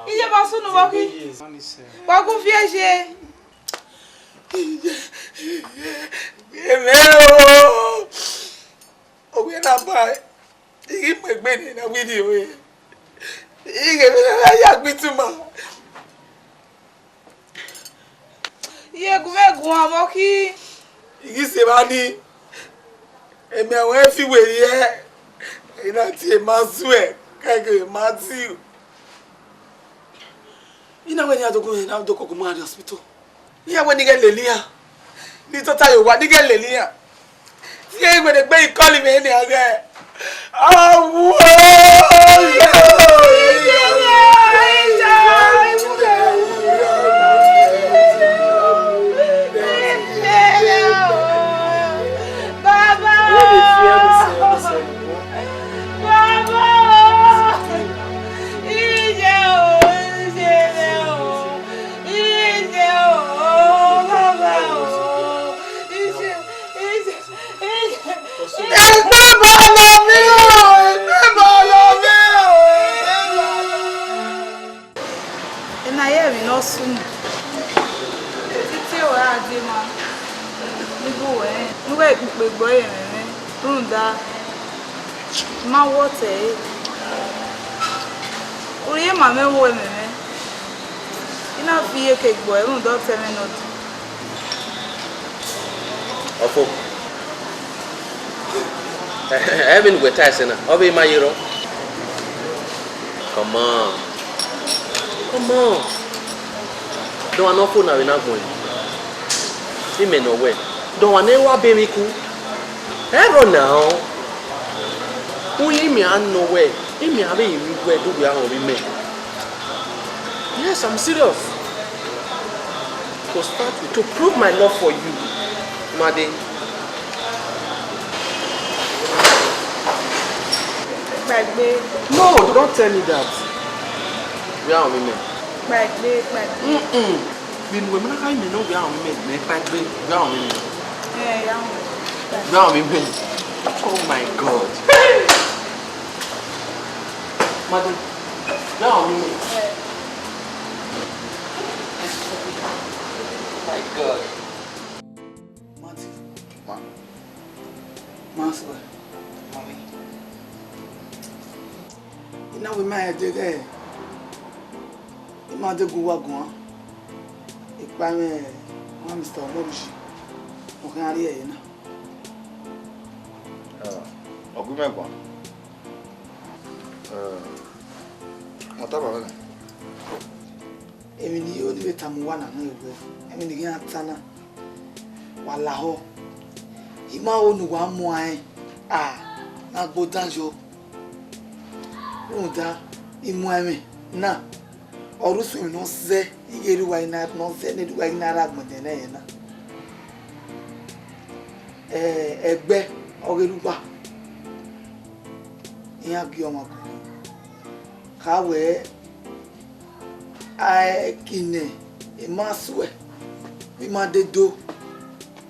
Iye ba sunu waki. Wa ku fi eje. Emeo. Owe na ba. Igi pegbe ni na video e. Igi me na ya gbituma. Iye gumegun amoki. Igi se ba ni. Emi awon fi weri e. Ina ti e ma su e. Kage ma ti. Ina we ni adogo na doko ko ma hospital. Iya we ni ge lelia. Ni to tayo wa ni ge lelia. Ti e we de gbe ikoli me ni age. Awu! Sunu. Titi o ade ma. Nibo we. Nwe ipe gbo yen runda. Ma wote. Ori e ma me wo meme. Ina fi eke gbo e runda 10 minutes. Ofo. Even with Tyson, obi ma yiro. Come on. Don't want no phone now we not going. See me no way. Don't want no baby ku. Ero now. Who me and no way. Me have you where do we are me. Yes, I'm serious. To start with, to prove my love for you, Madi. No, don't tell me that. We are women. Bin women I may know we are women. We are women. We are women. Oh my God. Madam, we are women. My God. Master. Now we might do that. It might go wagon. It by me, Mr. Mobish. Okay, I hear you now. Ogumegwa. Motaba. Emi ni o ni betamu wana na ewe. Emi ni gan tana. Wala ho. Ima onu wa mo ai. Ah, na go danjo. Oda imu ame na. Orusu no ze igeru wa ina no ze ne du wa ina ra gbon na ye na. Egbe ogerupa. Iya gi omo ko. Kawe ai kine imaswe. Mi ma de do.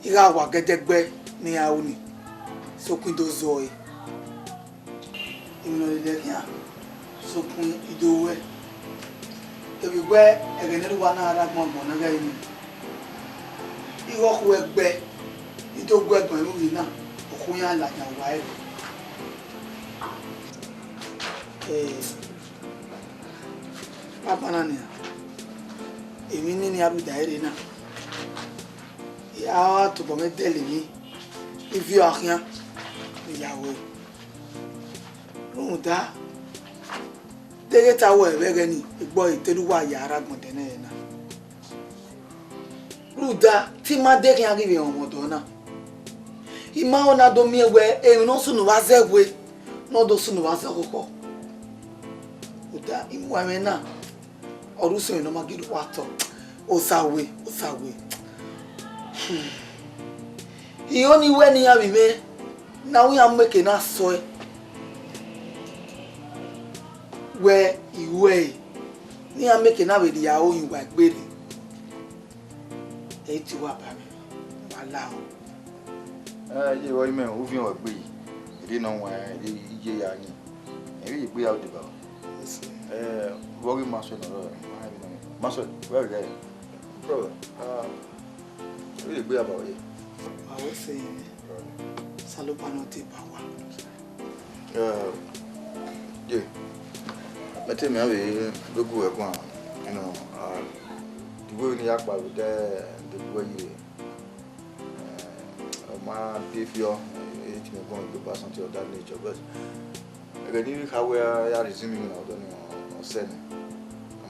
Ira wa gedegbe ni auni. Sokun do zoe. Ino le kia. Sokun idowe. Ebi gbe egeneru wa na ara gbon gbon na ga imi. Iwo ku egbe. Ito gbe gbon iru na. Okun ya la ja wa e. Papa na ni. Èmi ni abu daire na. Ya to bo me dele ni. Ifi akhia. Ìyàwó. Ruda. Dege ta wo ewege ni igbo iteruwa ya ara gbon de na. Ruda ti ma de kin agive omodo na. Ima ona do mi ewe e no sunu wa zewe. No do sunu wa zekoko. Ruda imu ame na. Oruso ino magiru wato. Osawe. He only when he have me. Now we are making us so. Where you way. We are making up with your own work, baby. 8 you up, allow. You were men who you agree. You didn't know why you are. Maybe you out the bell. Worry master. Master, very good. Bro, really be about it. I was saying, Salopano Tipawa. Yeah. Let me have a good work one. You know, the way in Yakba with the way you my behavior, it's not going to pass until that nature. But I didn't have where I are resuming or sending.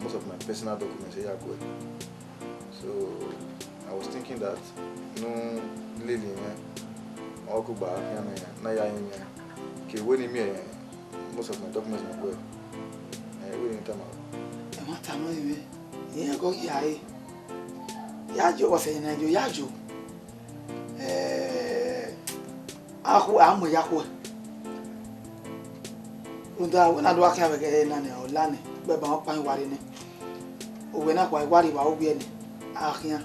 Most of my personal documents here. So I was thinking that no lady or go back most of my documents are well. I wouldn't tell you. Yeah, go here. Yajo was saying, Yajo. I'm with Yahoo. When I do a camera again, or Lani, but I'm not worrying. When I quite worry about being here,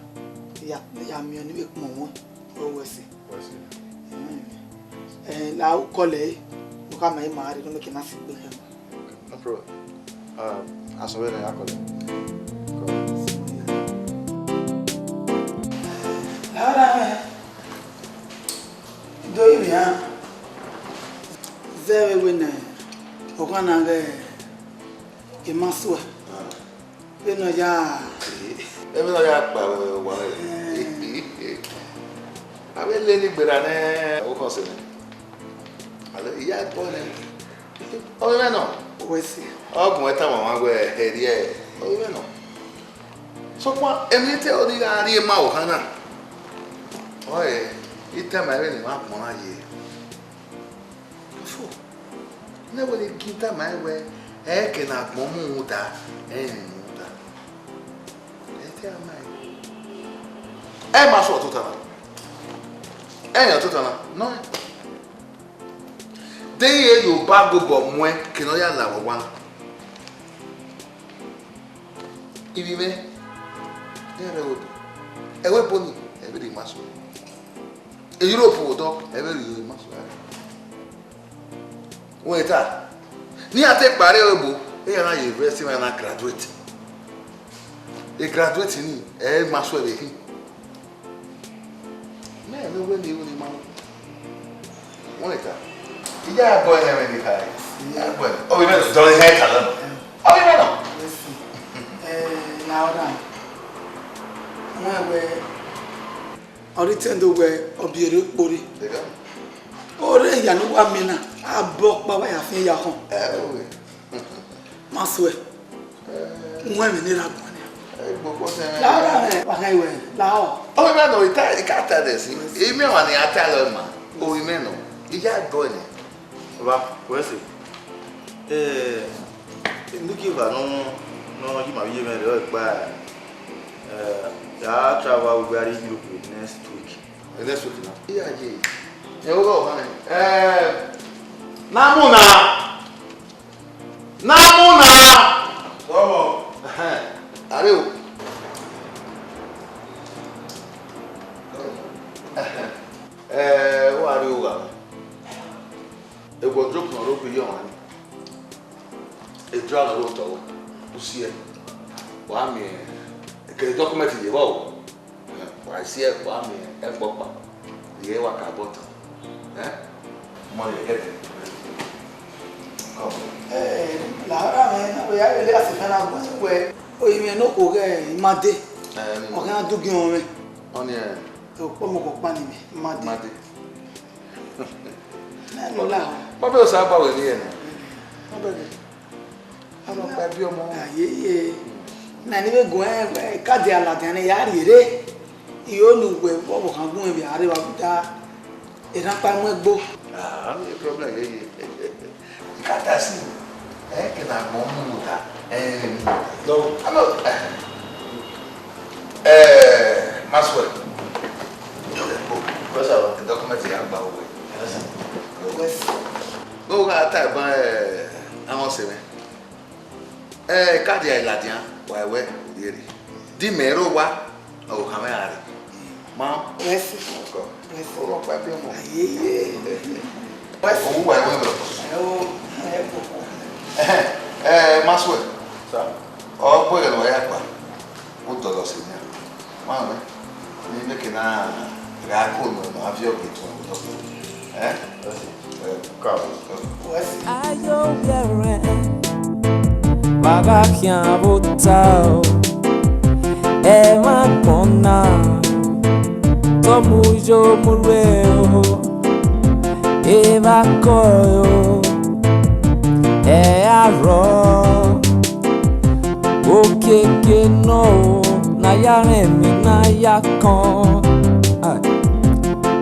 I'm your new moon. Always. And now, Collie, look at my mother, don't make nothing with him. No problem. As well, I call him. Do you hear? Very winner. Okananga Imaswa. You know, ya. Even though I will let it be an occurrence. Yeah, boy. Oh, no. We see. Oh, my time on my way here. Oh, no. So, what? Every tell the idea, Mahana. Oh, it time I really want money. Never give them my way. I cannot move that and that. I must want to tell. I to tell. No. They you bag of one can I allow one. If you may, there would a weapon, every muscle. A Europe dog, every muscle. Wait, near take barrier, they are university when I graduate. They graduate in a muscle. Man, no one knew him. Wait, yeah, boy, any time. Yeah, boy. Oh, we don't have to. Oh, we don't. Now, where I returned away of the body. Oh, they are no one minute. I broke my way. I think you're home. Maswe. Women in a Oh, man, no, it can't tell this. Even when I tell her, man. O imeno. Ija do ni. Ba, wese. Nduki ba no you ma ye me re pa. Ya travel we are in Europe next week. Next week now. Yeah, yeah. You go, man. Namuna. Go. Are you? What are you going? It was drop no rope you on. It draw the road to see it. Wa me ke document ye wo. Wa see it wa me e popa. Ye wa ka bot. Mo ye get. La ara me na we ya le asifana go we o ime no ko ge imade. O kan du gi on me. On ye. O po mo ko pa ni me imade. Na no la. Baba o sa ba we ni e. Baba ge. Ano pa bi o mo. Ayeye. Na ni we go e ka de ala de ya ri re. Iyo nu we bo kan gun e bi are wa buta. E ran pa mo egbo. Ah, no problem ye. Kata si. Que na mo muda. No. Allo. Maswell. Cosa va? Document ya ba o we. No ga ta ba àwọn se me. Kadi ai ladian wa we yeri. Di mero wa o kamera. Ma, Yes. ko. O pa pe mo. Ayeye. O wa we bro. Maswell. Sa. O po que lo ya pa. O todo se nya. Ma me. Ni me que na ga ko no avio que tu. Aidohieren Vagakia botao Ema kona Tomujo mureo Eva koyo Aro Okeke no Na yaremi na yakon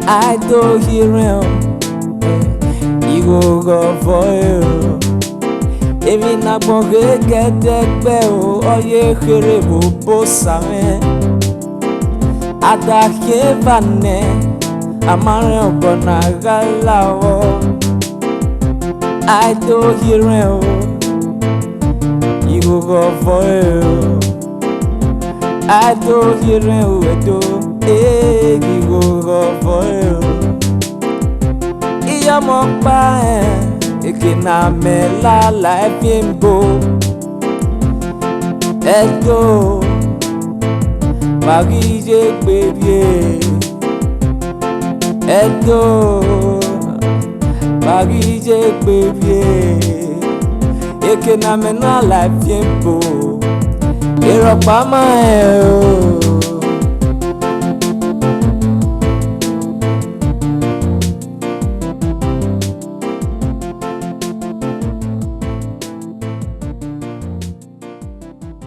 Aidohieren Igo go for you. Emi na gbon gegedegbe o oye kere bo bo same. Adake vane amare obona galawo. Aidohieren o. Igo go for you. Aidohieren o edo. Igo go for you. Mo pa ekina me la life imbo edo bagije gbebie edo bagije gbebie ekina me la life imbo ero pa ma o